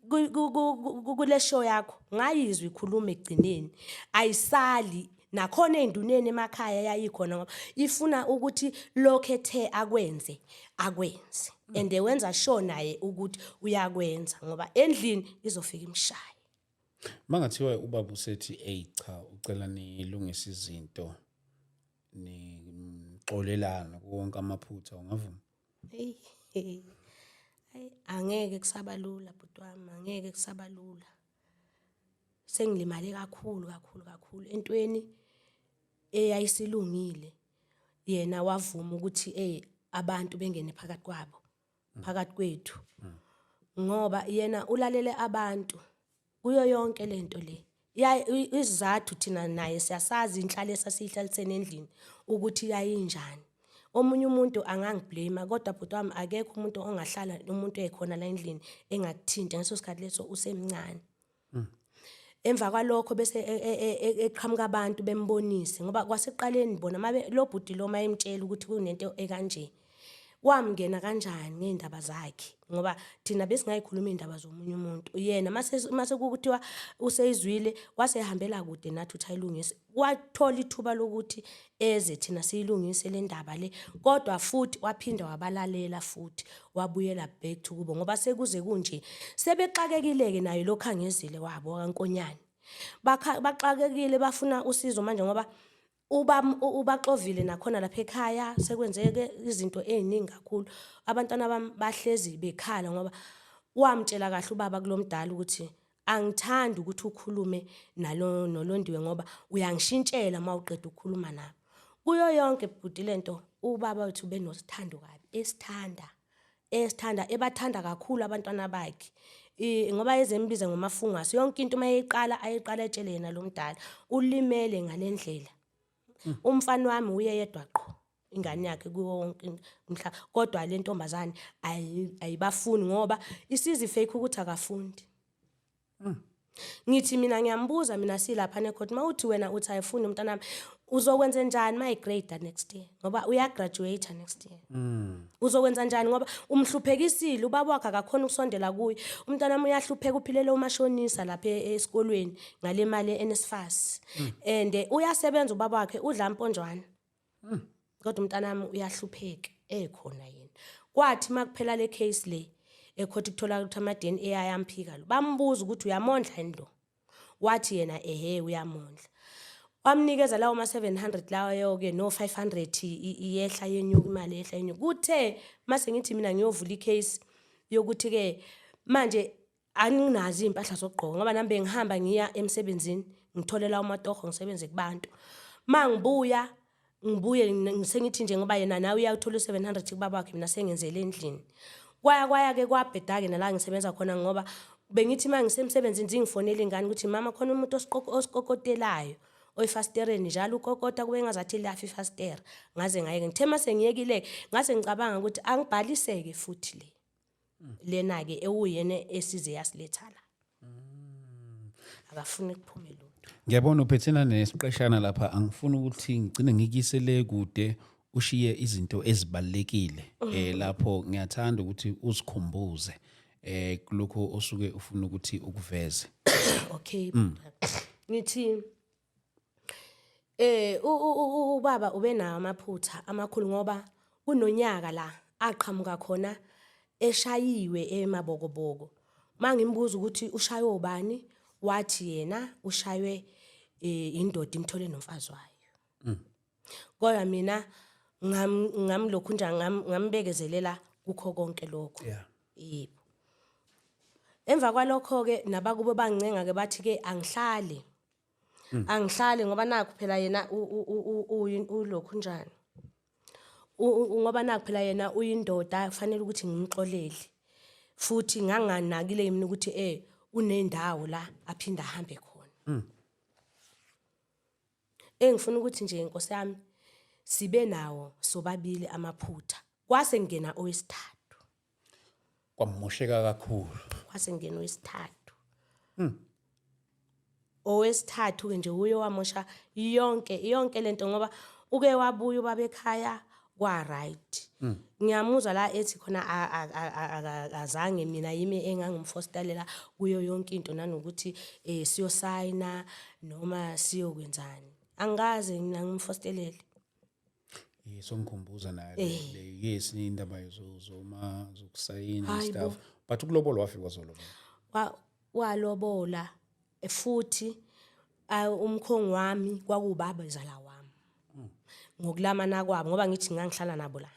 [SPEAKER 2] kule show yakho ngayizwe ikhuluma egcineni ayisali nakhona enduneni emakhaya yayikhona ngoba ifuna ukuthi lokhethe akwenze and wenza sure naye ukuthi uyakwenza ngoba endlini izofika imshaya
[SPEAKER 1] mangathiwa ubaba usethi cha ucela nilungise izinto nixolelana konke amaphutha ungavuma
[SPEAKER 2] hey angeke kusabalula bhuti wami angeke kusabalula sengilimale kakhulu entweni eyayisilungile yena wavuma ukuthi abantu bengene phakathi kwethu ngoba yena ulalele abantu kuyo yonke lento le izizathu thina naye siyasazi inhlalo esasihlalisene endlini ukuthi yayinjani omunye umuntu angangiblame kodwa bhuti wami akekho umuntu ongahlala umuntu ekhona la endlini engakuthinta ngaso sikhathi leso usemncane. Emva kwalokho bese eqhamuka abantu bembonise ngoba kwasekuqaleni bona lo bhuti lo mayemtshela ukuthi kunento ekanje wamngena kanjani ngeindaba zakhe ngoba thina besingayikhuluma indaba zomunye umuntu yena mase kukuthiwa useyizwile wasehambela kude nathi uthi ayilungise wathola ithuba lokuthi eze thina siyilungise le ndaba le kodwa futhi waphinda wabalalela futhi wabuyela back to kubo ngoba sekuze kunje sebexakekile nayo lokhangezile wabo kaNkonyane baxakekile bafuna usizo manje ngoba ubaxovile nakhona lapha ekhaya sekwenzeke izinto eziningi kakhulu abantwana bami bahlezi bekhala ngoba wamtshela kahle ubaba kulomdala ukuthi angithandi ukuthi ukhulume nolondiwe ngoba uyangishintshela mawuqeda ukukhuluma nami kuyo yonke bhuti lento ubaba wethu benosithando kabi esithanda ebathanda kakhulu abantwana bakhe ngoba ezembiza ngomafungasi yonke into mayeyiqala ayiqala etshele yena lo mdala ulimele ngalendlela umfana wami uye yedwa qho ingane yakhe kuwonke umhla kodwa le ntombazane ayibafuni ngoba isizi fake ukuthi akafundi ngithi mina ngiyambuza mina silapha necourt mawuthi wena uthi ayifuni umntana wami uzokwenza njani my grade next year ngoba uya graduate next year uzokwenza njani ngoba umhluphekisile ubaba wakhe akakhona ukusondela kuye umntana wami uyahlupheka uphilela umashonisa lapha esikolweni ngale mali eNSFAS and uyasebenza ubaba wakhe udla imponjwana kodwa umntana wami uyahlupheka ekhona yena kwathi makuphela le case le ekhothi kuthola ukuthi ama-DNA ayamphika lo bambuza ukuthi uyamondla yini lo wathi yena uyamondla wamnikeza lawo ma-700 lawo-ke no-500 iyehla yenyuka imali yehla yenyuka kuthe mase ngithi mina ngiyovula icase yokuthi-ke manje anginazi iy'mpahla zokugqoka ngoba nami bengihamba ngiya emsebenzini ngitholela umatoho ngisebenze kubantu mangibuye sengithi nje ngoba yena nawe uyawuthola u-700 kubaba wakhe mina sengenzele endlini kwaya-ke kwabheda-ke nala ngisebenza khona ngoba bengithi uma ngisemsebenzini zingifonela ingane ukuthi mama khona umuntu osikokotelayo oyifastereni njalo ukokota kube ngazathi lafi ifastera ngaze ngayeke ngithe mase ngiyekile ngase ngicabanga ukuthi angibhaliseke futhi lena-ke ewuyena esize yasiletha la akafuni kuphume lutho.
[SPEAKER 1] Ngiyabona uphethena nesiqeshana lapha angifuni ukuthi ngigcine ngikisele kude ushiye izinto ezibalekile lapho ngiyathanda ukuthi uzikhumbuze kuloko osuke ufuna ukuthi ukuveze.
[SPEAKER 2] Okay ngithi ubaba ube nawo amaphutha amakhulu ngoba kunonyaka la aqhamuka khona eshayiwe emabokoboko mangimbuza ukuthi ushaywe ubani wathi yena ushaywe indoda imthole nomfazi wayo kodwa mina ngamlokhu nje ngambekezelela kukho konke lokho yebo emva kwalokho-ke nabakubo bangincenga-ke bathi-ke angihlale ngoba nakho phela yena ulokhu njani ngoba nakho phela yena uyindoda kufanele ukuthi ngimxolele futhi nganganakile mina ukuthi unendawo la aphinda ahambe khona engifuna ukuthi nje inkosi yami sibe nawo sobabili amaphutha kwase ngena owesithathu
[SPEAKER 1] kwamosheka kakhulu
[SPEAKER 2] kwase ngena owesithathu owesithathu-ke nje uye wamosha yonke lento ngoba uke wabuya ubaba ekhaya kwa-right ngiyamuzwa la ethi khona azange mina yimi engangimfostalela kuyo yonke into nanokuthi siyosayina noma siyokwenzani angaze mina ngimfostelele
[SPEAKER 1] songikhumbuza nayo yes indaba zoma zokusayina stuff but ukulobola wafika
[SPEAKER 2] walobola futhi umkhongo wami kwakubaba ezala wami ngokulamana kwabo ngoba ngithi ngangihlala nabo la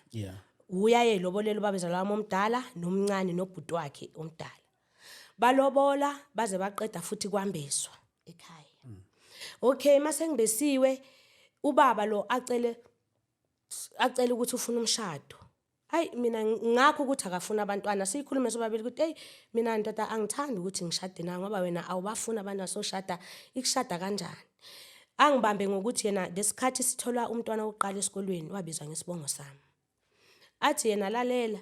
[SPEAKER 2] uyaye lobolela ubaba ezala wami omdala nomncane nobhuti wakhe omdala balobola baze baqeda futhi kwambeswa ekhaya okay mase ngibesiwe ubaba lo acele ukuthi ufuna umshado hayi mina ngakho ukuthi akafuna abantwana sikhulume sobabili ukuthi hey mina ndoda angithandi ukuthi ngishade na ngoba wena awubafuna abantwana soshada ikushada kanjani angibambe ngokuthi yena lesikhathi sithola umntwana oqala esikolweni wabizwa ngesibongo sami. Athi yena lalela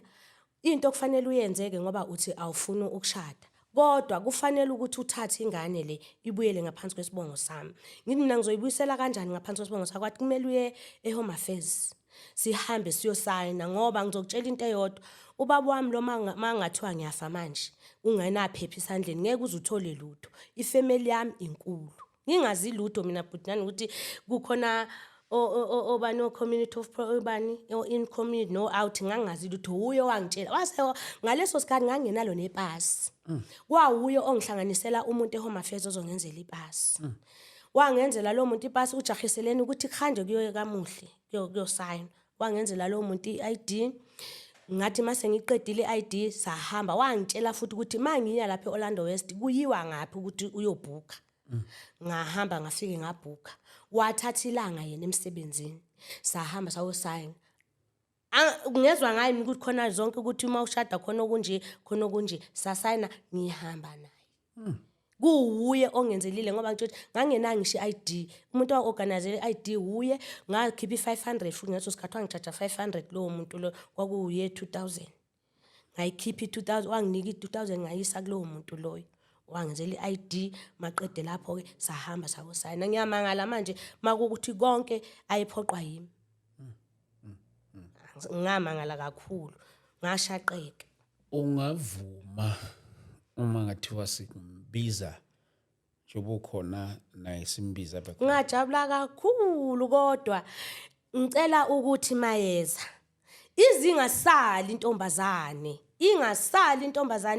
[SPEAKER 2] into okufanele uyenzeke ngoba uthi awufuni ukushada. Kodwa kufanele ukuthi uthathe ingane le ibuyele ngaphansi kwesibongo sami. Ngithi mina ngizoyibuyisela kanjani ngaphansi kwesibongo sakho? Kwathi kumele uye eHome Affairs. Sihambe siyosayina ngoba ngizokutshela into eyodwa. Ubaba wami lo mangathiwa ngiyafa manje ungenaphepha isandleni ngeke uzuthole lutho. Ifamily yami inkulu. Ngingazi lutho mina bhutinani ukuthi kukhona obani o community of obani in community no out ngangazi lutho uyo wangitshela wase ngaleso sikhathi ngangenalo nepasi. Kwawuyo ongihlanganisela umuntu eHome Affairs ozongenzela ipasi. Wangenzela lo muntu ipasi ujahiseleni ukuthi khanje kuyo kamuhle kuyosign. Wangenzela lo muntu iID. Ngathi mase ngiqedile iID sahamba wangitshela futhi ukuthi mangiya lapha eOrlando West kuyiwa ngaphi ukuthi uyobhuka. Ngahamba ngafike ngabhuka. Wathatha ilanga yena emsebenzini. Sahamba sayosign. Ngezwe ngayi mina ukuthi khona zonke ukuthi uma ushada khona okunje sasayina ngihamba naye. Kuwuye ongenzelile ngoba ngithi ngangenanga ngisho iID. Umuntu owaorganize iID uye ngakhipha 500 futhi ngaso sikhathi wangichaja 500 lo muntu lo kwakuye 2000. Ngayikhipha 2000 wanginika 2000 ngayisa kulo muntu loyo. Wangenzela iID maqede lapho ke sahamba sayosayina. Ngiyamangala manje makukuthi konke ayiphoqwa yimi. Ngamangala kakhulu ngashaqeka.
[SPEAKER 1] Ungavuma uma ngathiwa simbiza njengoba ukhona naye simbiza bese
[SPEAKER 2] Ngajabula kakhulu kodwa ngicela ukuthi mayeza izingasali intombazane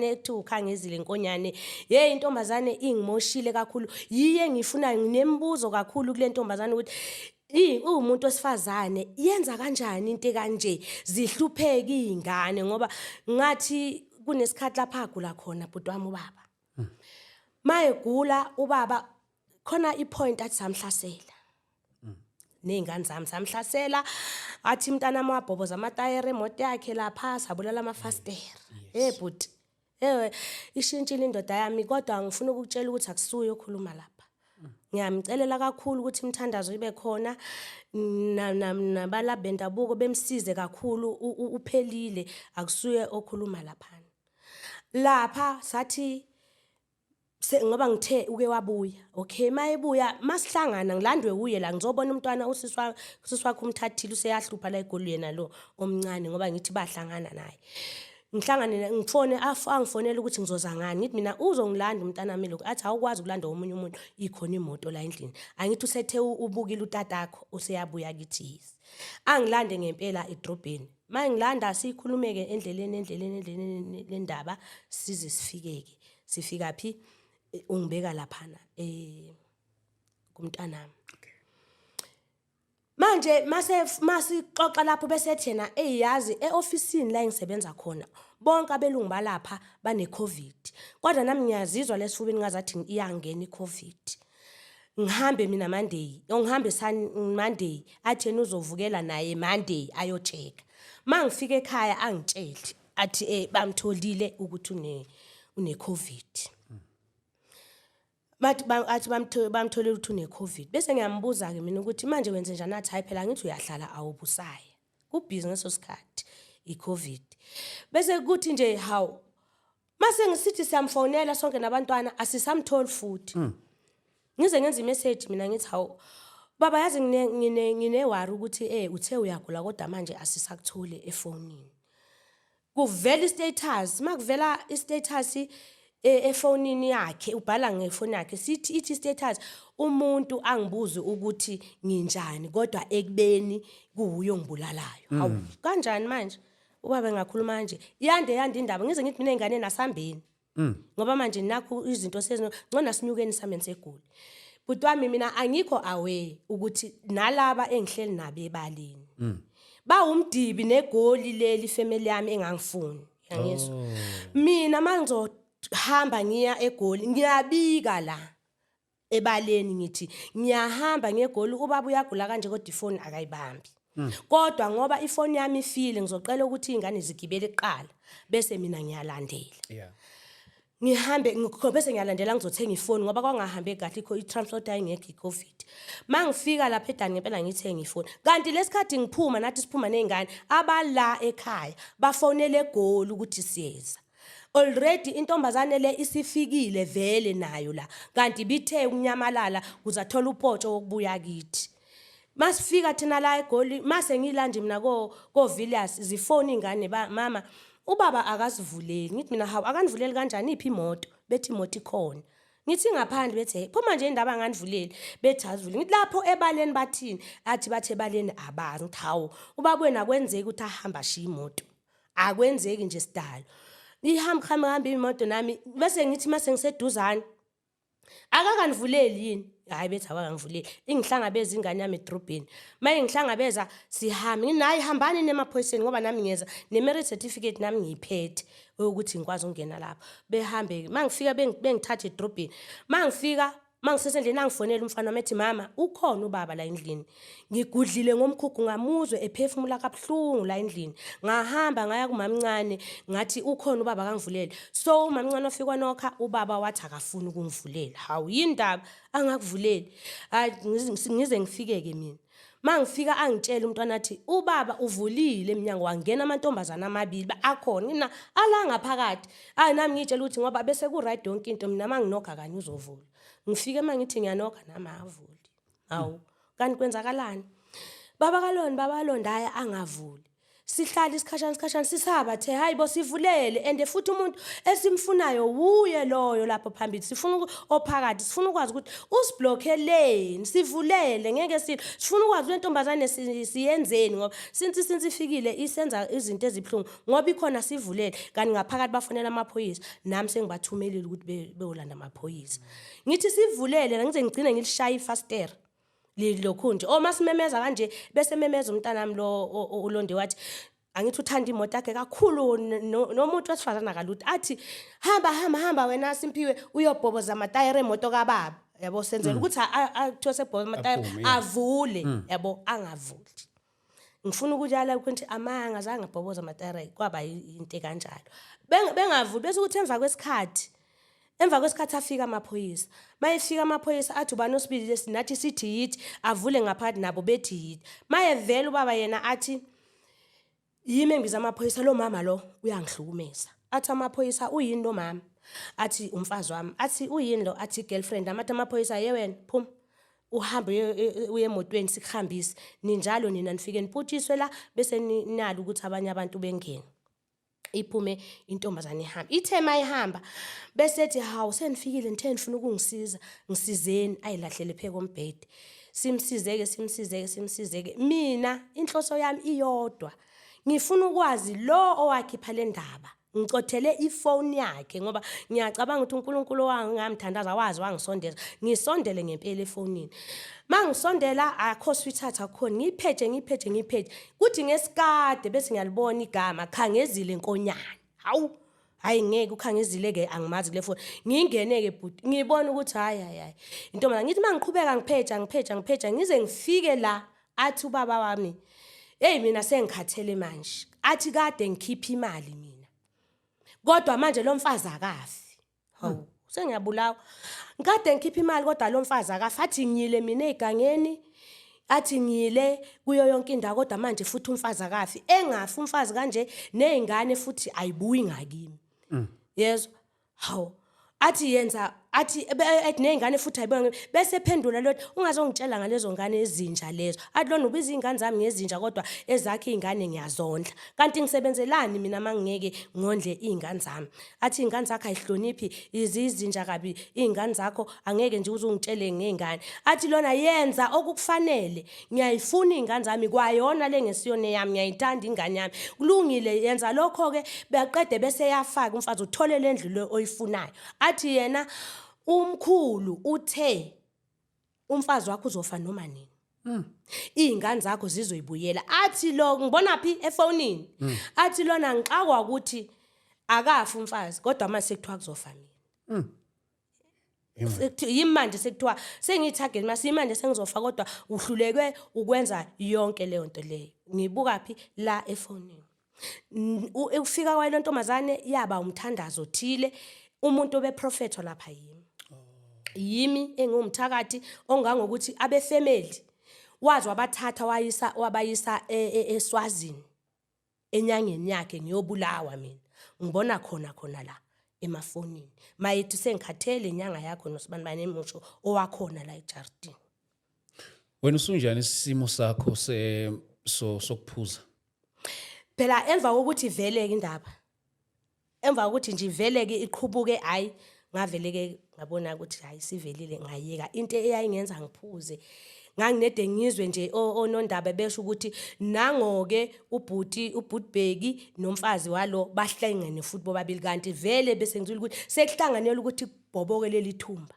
[SPEAKER 2] ethi ukhangezile inkonyane hey intombazane ingimoshile kakhulu yiye ngifuna nginembuzo kakhulu kule ntombazane ukuthi umuntu osifazane yenza kanjani into kanje zihlupheka izingane ngoba ngathi kunesikhathi lapha agula khona bhuti wami ubaba mayegula ubaba khona ipoint athi samhlasela nezingane zami samhlasela athi mntanami wabhoboza amatayere emoto yakhe lapha sabulala amafasteri bhuti ishintshile indoda yami kodwa ngifuna ukukutshela ukuthi akusuyo okhuluma lapha. Ngiyamcelela kakhulu ukuthi imthandazo ibe khona nabalabhe bendabuko bemsize kakhulu uphelile akusuye okhuluma lapha sathi ngoba ngithe uke wabuya okay mayebuya masihlangana ngilandwe uye la ngizobona umntwana usisi wakhe umthathile useyahlupha la egoli yena lo omncane ngoba ngithi bahlangana naye ngihlangane ngifone angifonela ukuthi ngizoza ngani ngithi mina uzongilanda umntana wami lokho athi awukwazi ukulanda omunye umuntu ikhona imoto la endlini angithi usethe ubukile utatakho useyabuya kithi angilande ngempela edrobheni mangilanda sikhulumeke endleleni lendaba size sifikeke sifika phi ungibeka laphana kumntanami manje masixoxa lapho bese thena eyazi eofisini la engisebenza khona bonke abelungu balapha bane covid kodwa nami ngiyazizwa lesifubeni ngazathi iyangena icovid ngihambe mina Monday athi yena uzovukela naye Monday ayocheka mangifika ekhaya angitsheli athi bamtholile ukuthi une covid athi bamtholile ukuthi une covid bese ngiyambuza ke mina ukuthi manje wenze njani athi hayi phela ngithi uyahlala awubusaye kubusiness osikhathi icovid bese kuthi nje hawu mase ngisithi siyamfonela sonke nabantwana asisamtholi futhi ngize ngenza imessage mina ngithi hawu baba yazi nginewari ukuthi uthe uyagula kodwa manje asisakuthole efonini kuvela istatus makuvela istatus efonini yakhe ubhala ngefoni yakhe sithi ithi status umuntu angibuze ukuthi nginjani kodwa ekubeni kuuyo ngibulalayo hawu kanjani manje ubaba engakhuluma manje yande indaba ngize ngithi mina ingane nasambeni ngoba manje nakho izinto ngcona sinyukeni sameni segoli bhuti wami mina angikho aware ukuthi nalaba engihleli nabo ebaleni ba umdibi negoli leli family yami engangifuni yangizwa mina mangizohamba ngiya egoli ngiyabika la ebaleni ngithi ngiyahamba ngegoli ubaba uyagula kanje kodwa ifoni akayibambi kodwa ngoba ifoni yami ifile ngizoqela ukuthi izingane zigibele eqala bese mina ngiyalandela ngihambe bese ngiyalandela ngizothenga ifoni ngoba kwangahambe kahle i-transport ayingekho i-COVID. Mangifika lapha eDani ngempela ngithenga ifoni. Kanti lesikhathi ngiphuma nathi siphuma nezingane abala ekhaya bafonele eGoli ukuthi siyeza. Already intombazane le isifikile vele nayo la. Kanti bithe unyamalala kuzathola upotsho wokubuya kithi. Masifika thina la eGoli mase ngilanje mina ko Villas zifoni ingane mama ubaba akasivuleli. Ngithi mina hawu akanivuleli kanjani iphi imoto? Bethi imoto ikhona. Ngithi ngaphandle bethe hey phuma nje indaba anganivuleli bethi azivule. Ngithi lapho ebaleni bathini? Athi bathe ebaleni abazi. Ngithi hawu ubaba wena kwenzeka ukuthi ahamba ashiya imoto. Akwenzeki nje sidalo. Ihamba imoto nami bese ngithi mase ngiseduzane akakanivuleli yini? Hayi bethi akangivuleli. Ingihlangabeza ingane yami edrobheni. Maye ngihlangabeza sihambe nginayi hambani nemaphoyiseni ngoba nami ngiyeza ne-marriage certificate nami ngiyiphethe ukuthi ngikwazi ukungena lapha. Behambe mangifika bengithatha edrobheni. Mangisesendlini angifonela umfana wami ethi mama ukhona ubaba la endlini. Ngigudlile ngomkhukhu ngamuzwe ephefumula kabuhlungu la endlini. Ngahamba ngaya kumamncane ngathi ukhona ubaba akangivulele. So umamncane ofika nokha ubaba wathi akafuni ukungivulela. Hawu yindaba angakuvuleli. Ngize ngifikeke mina. Mangifika angitshela umntwana athi ubaba uvulile eminyango wangena amantombazana amabili akhona mina ala ngaphakathi. Hayi nami ngitshela ukuthi ngoba bese ku right yonke into mina manginokha kanye uzovula. Ngifike mangithi ngiyanokha nami avuli. Hawu kanti kwenzakalani? Baba kalonda haya angavuli. Sihlala isikhashana sisaba the hayibo sivulele and futhi umuntu esimfunayo uye loyo lapho phambili sifuna ophakathi sifuna ukwazi ukuthi usiblokeleni sivulele ngeke sifuna ukwazi lentombazane siyenzeni ngoba since ifikile isenza izinto ezibhlungu ngoba ikhona sivulele kanti ngaphakathi bafonela amaphoyisa nami sengibathumelile ukuthi beyolanda amaphoyisa. Ngithi sivulele ngize ngigcine ngilishaya ifastera lokho nje masimemeza kanje bese memeza umntanami lo ulonde wathi angithi uthanda imoto yakhe kakhulu nomuntu wesifazana kaluthi athi hamba wena Simphiwe uyobhoboza amatayere emoto kaBaba yabo senzela ukuthi akuthiwe sebhoboza amatayere avule yabo angavuli. Ngifuna ukujala ukuthi amanga azange abhoboza amatayere kwaba into kanjalo bengavuli bese ukuthi emva kwesikhathi afika amaphoyisa. Mayefika amaphoyisa athi ubani osibili lesinathi sithi yithi avule ngaphakathi nabo bethi yithi. Maye vele ubaba yena athi yimi ngibiza amaphoyisa lo mama lo uyangihlukumeza. Athi amaphoyisa uyini lo mama? Athi umfazi wami. Athi uyini lo? Athi girlfriend. Amathi amaphoyisa yewena phuma uhambe uye emotweni sikuhambise. Ninjalo nina nifike niphutshiswe la bese ninalo ukuthi abanye abantu bengene. Iphume intombazane ihamba ithe mayihamba bese ethi hawu senifikile nithe nifuna ukungisiza ngisizeni ayilahlele pheko kombhede simsizeke mina inhloso yami iyodwa ngifuna ukwazi lo owakhipha le ndaba ngicothele ifoni yakhe ngoba ngiyacabanga ukuthi uNkulunkulu wangamthandaza wazi wangisondeza ngisondele ngempela efonini mangisondela akho swithatha khona ngiphethe kuthi ngesikade bese ngiyalibona igama Khangezile Nkonyane hawu hayi ngeke ukhangezile ke angimazi kule foni ngingene ke bhuti ngibona ukuthi hayi intombazana ngithi mangiqhubeka ngiphetha ngize ngifike la athi ubaba wami hey mina sengikhathele manje athi kade ngikhipha imali mina kodwa manje lo mfazi akafi hawu sengiyabulawa ngikade ngikhipha imali kodwa lo mfazi akafi athi ngiyile mina egangeni athi ngiyile kuyo yonke indawo kodwa manje futhi umfazi akafi engafi umfazi kanje nezingane futhi ayibuyi ngakimi yezwa hawu athi yenza athi nezingane futhi ayibona bese ephendula lothi ungazongitshela ngalezo ngane ezinja lezo athi lona ubiza izingane zami ngezinja kodwa ezakhe izingane ngiyazondla kanti ngisebenzelani mina mangeke ngondle izingane zami athi izingane zakhe ayihloniphi izinja kabi izingane zakho angeke nje uzungitshele ngezingane athi lona yenza okukufanele ngiyayifuna izingane zami kwayona lengesiyone yami ngiyayithanda ingane yami kulungile yenza lokho ke beqede bese yafaka umfazi uthole lendlu le oyifunayo athi yena umkhulu uthe umfazi wakho uzofa noma nini izingane zakho zizoyibuyela athi lo ngibona phi efonini athi lona ngixakwa ukuthi akafi umfazi kodwa mase sekuthiwa kuzofa mina yimanje sekuthiwa sengiyi-target masimanje sengizofa kodwa uhluleke ukwenza yonke leyo nto leyo ngibuka phi la efonini ufika kwale ntombazane yaba umthandazo othile umuntu obeprofetho lapha yimi engumthakathi ongangokuthi abefamily wazi wabathatha wabayisa eSwazini enyangeni yakhe ngiyobulawa mina ngibona khona la emafonini mayithi sengikhathele inyanga yakho noSibanibani emusho owakhona la eJardini.
[SPEAKER 1] Wena usunjani isimo sakho sokuphuza?
[SPEAKER 2] Phela emva kokuthi iveleke indaba emva kokuthi nje iveleke iqhubeke hayi ngaveleke ngabona ukuthi hayi sivelile ngayeka into eyayingenza ngiphuze nganginede ngizwe nje onondaba besho ukuthi nangoke ubhuti nomfazi walo bahlangene futhi bobabili kanti vele bese ngizwile ukuthi sekuhlanganele ukuthi kubhoboke leli thumba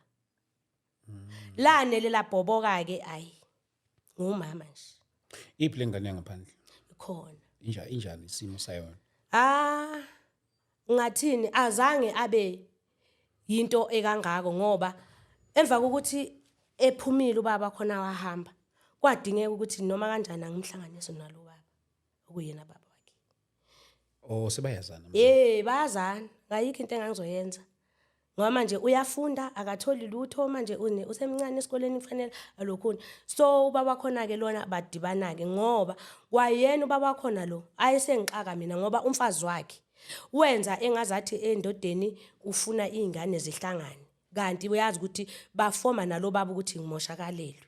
[SPEAKER 2] lane lela bhoboka ke ayi ngumama nje
[SPEAKER 1] Iphi ngane ngaphandle
[SPEAKER 2] ikhona
[SPEAKER 1] injani isimo sayona?
[SPEAKER 2] Ngathini azange abe yinto ekangako ngoba emva kokuthi ephumile ubaba khona wahamba kwadingeka ukuthi noma kanjani angimhlanganise nalo baba okuyena baba wakhe.
[SPEAKER 1] Sebayazana?
[SPEAKER 2] Bayazana ngayikho into engangizoyenza ngoba manje uyafunda akatholi lutho manje usemncane esikoleni kufanele alokhuni so ubaba khona ke lona badibana ke ngoba kwayena ubaba khona lo ayesengixaka mina ngoba umfazi wakhe wenza engazathi endodeni ufuna izingane zihlangane kanti uyazi ukuthi bafoma nalo baba ukuthi ngimoshakalelwe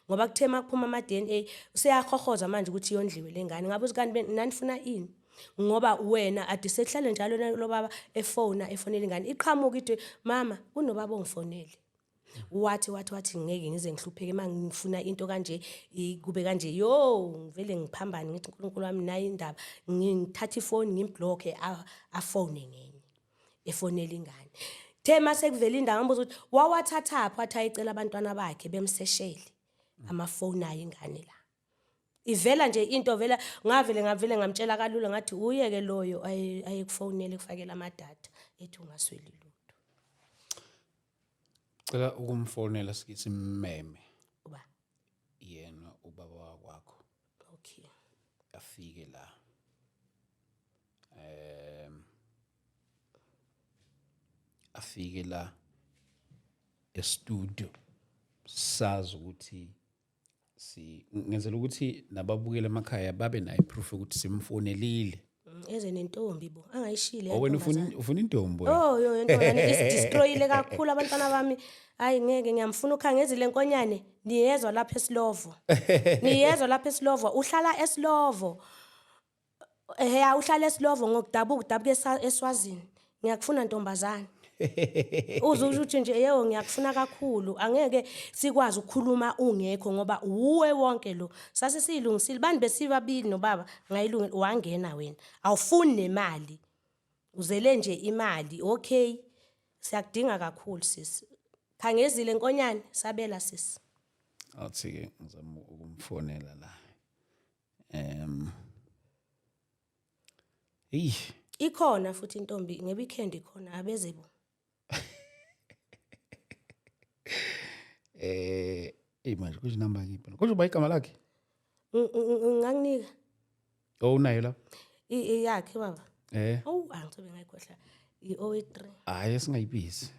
[SPEAKER 2] ngoba kuthema kuphuma ama DNA useyakhohoza manje ukuthi yondliwe lengane ngabe uzikani nanifuna ini ngoba wena ade sekuhlale njalo lo baba efonela ingane iqhamuka ithi mama kunobaba ongifonele wathi ngeke ngize ngihlupheke mangifuna into kanje kube kanje ngivele ngiphambane ngithi uNkulunkulu wami nayi indaba ngithatha ifoni ngimblock afone ngenye efonela ingane thema sekuvela indaba ngibuza ukuthi wawathatha apho athi ayicela abantwana bakhe bemseshele amafoni ayi ingane la ivela nje into vela ngavele ngamtshela kalula ngathi uyeke loyo ayekufonele kufakela amadatha ethi ungasweli lutho.
[SPEAKER 1] Cela ukumfonela sikithi mmeme
[SPEAKER 2] Uba
[SPEAKER 1] yena ubaba wakho
[SPEAKER 2] okay
[SPEAKER 1] afike la afike la e-studio sazi ukuthi ngenzela ukuthi nababukela emakhaya babe nayo proof ukuthi simfonelile
[SPEAKER 2] eze nentombi bo angayishile
[SPEAKER 1] wena ufuna intombi
[SPEAKER 2] yo intombi isdestroyile kakhulu abantwana bami hayi ngeke ngiyamfuna ukhangeze lenkonyane niyezwa lapha eSlovo uhlala eSlovo uhlala eSlovo ngokudabuka eSwazini ngiyakufuna ntombazana uzuthi nje ngiyakufuna kakhulu angeke sikwazi ukukhuluma ungekho ngoba uwe wonke lo sase siyilungisile bani besibabili nobaba ngayilungile wangena wena awufuni nemali uzele nje imali okay siyakudinga kakhulu sisi khangezile nkonyane sabela sisi
[SPEAKER 1] athi ke ngizama ukumfonela la
[SPEAKER 2] ikhona futhi intombi ngeweekend ikhona abeze bo
[SPEAKER 1] manje kusho number ngiphi kusho uba igama lakhe
[SPEAKER 2] nganginika
[SPEAKER 1] unayo la
[SPEAKER 2] yakhe baba angithobe ngayikhohla i-03
[SPEAKER 1] hayi singayibizi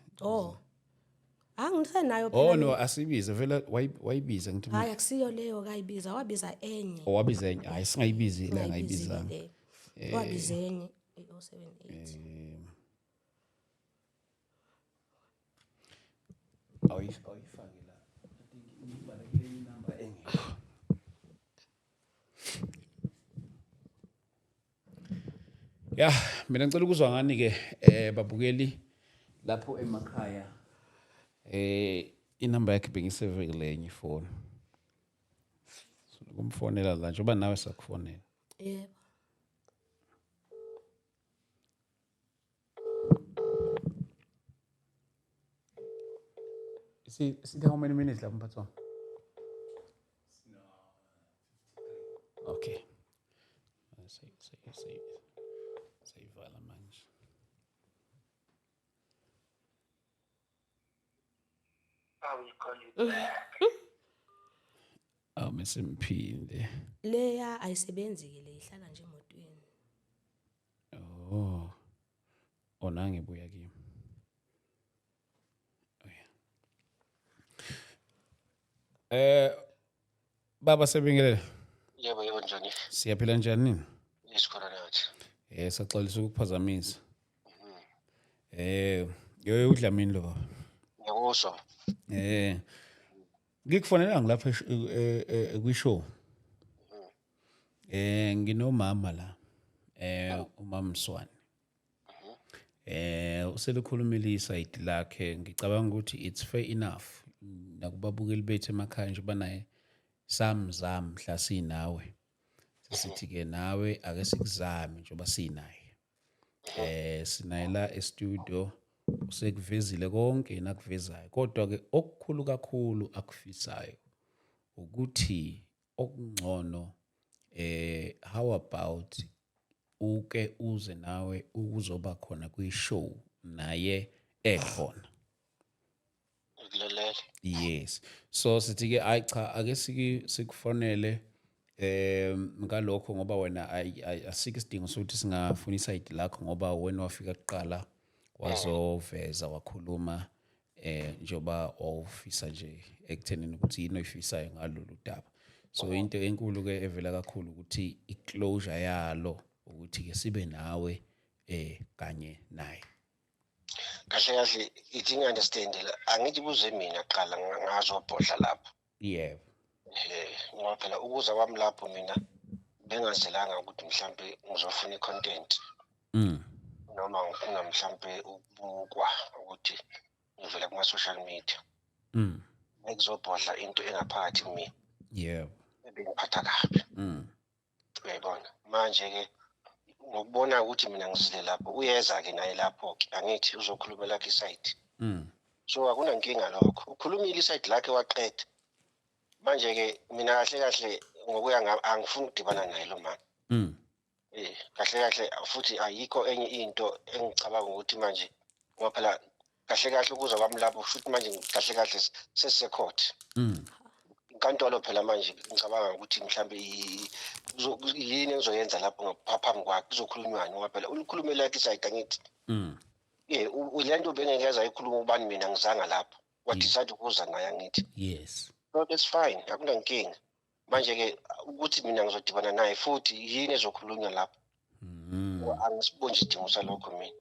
[SPEAKER 2] ngisenayo phela
[SPEAKER 1] no asibize vele wayibiza ngithi
[SPEAKER 2] hayi akusiyo leyo kayibiza wabiza enye
[SPEAKER 1] wabiza enye hayi singayibizi la ngayibizanga
[SPEAKER 2] wabiza enye 078
[SPEAKER 1] awuyifake la ngibalekile inamba engekho mina ngicela ukuzwa ngani ke babukeli lapho emakhaya inamba yakhe bengisevele enye ifoni kumfonela la njengoba nawe sakufonela
[SPEAKER 2] yebo
[SPEAKER 1] See how many minutes left, Mphathwa? Okay. Sayivala manje.
[SPEAKER 3] I will call you back.
[SPEAKER 1] Mesimphinde.
[SPEAKER 2] Leya ayisebenzi le ihlala nje emotweni.
[SPEAKER 1] Onange buya kimi. Baba Sebingelele,
[SPEAKER 3] Yebo njani?
[SPEAKER 1] siyaphila njani nini?
[SPEAKER 3] Isikhona nathi.
[SPEAKER 1] Saxolisa ukuphazamisa. Yo uDlamini lo baba.
[SPEAKER 3] Ngiyakuzwa.
[SPEAKER 1] Ngikufonela ngilapha kwishow. Nginomama la. Umama Mswane. Uselikhulumile iside lakhe, ngicabanga ukuthi it's fair enough. Nakubabukeli bethu emakhaya nje banaye samzam mhla sinawe. Sithi ke nawe ake sikuzame njengoba sinaye. Sinaye la e-studio usekuvezile konke nakuvezayo. Kodwa ke okukhulu kakhulu akufisayo ukuthi okungcono how about uke uze nawe ukuzoba khona kwi-show naye ekhona.
[SPEAKER 3] Ngikulalele.
[SPEAKER 1] Yes. So sithi ke ayi cha ake sikufonele ngalokho ngoba wena asike isidingo sokuthi singafuna iside lakho ngoba wena wafika kuqala wazoveza wakhuluma njoba ofisa nje ekuthenini ukuthi yini oyifisayo ngalolu daba. So into enkulu ke evela kakhulu ukuthi iclosure yalo ukuthi ke sibe nawe kanye naye.
[SPEAKER 3] Kahle ithi ngi-understand la. Angithi kuze mina qala ngazobhodla lapho.
[SPEAKER 1] Yebo.
[SPEAKER 3] Ngoba phela ukuza kwami lapho mina bengazelanga ukuthi mhlambe ngizofuna i-content. Noma ngifuna mhlambe ukubukwa ukuthi ngivela kuma-social media. Ngizobhodla into engaphakathi kimi.
[SPEAKER 1] Yebo.
[SPEAKER 3] Ebengiphatha kabi. Uyayibona. Manje ke ngokubona ukuthi mina ngizile lapho uyeza ke naye lapho ke angithi uzokhuluma lakhe iside. So akunankinga lokho. Ukhulumile iside lakhe waqeda. Manje ke mina kahle ngokuya angifuni ukudibana naye lo mama. Kahle futhi ayikho enye into engicabanga ukuthi manje ngoba phela kahle ukuza kwami lapho futhi manje kahle sesisecourt. Inkantolo phela manje ngicabanga ukuthi mhlambe yini engizoyenza lapho ngaphambi kwakhe kuzokhulunywani ngoba phela ulikhulume lakhe iside angithi. Ulento bengengeza ikhuluma ubani mina ngizanga lapho. What decide ukuza naye angithi.
[SPEAKER 1] Yes.
[SPEAKER 3] So that's fine, akunankinga. Manje ke ukuthi mina ngizodibana naye futhi yini ezokhulunywa lapho. Angisiboni isidingo salokho mina.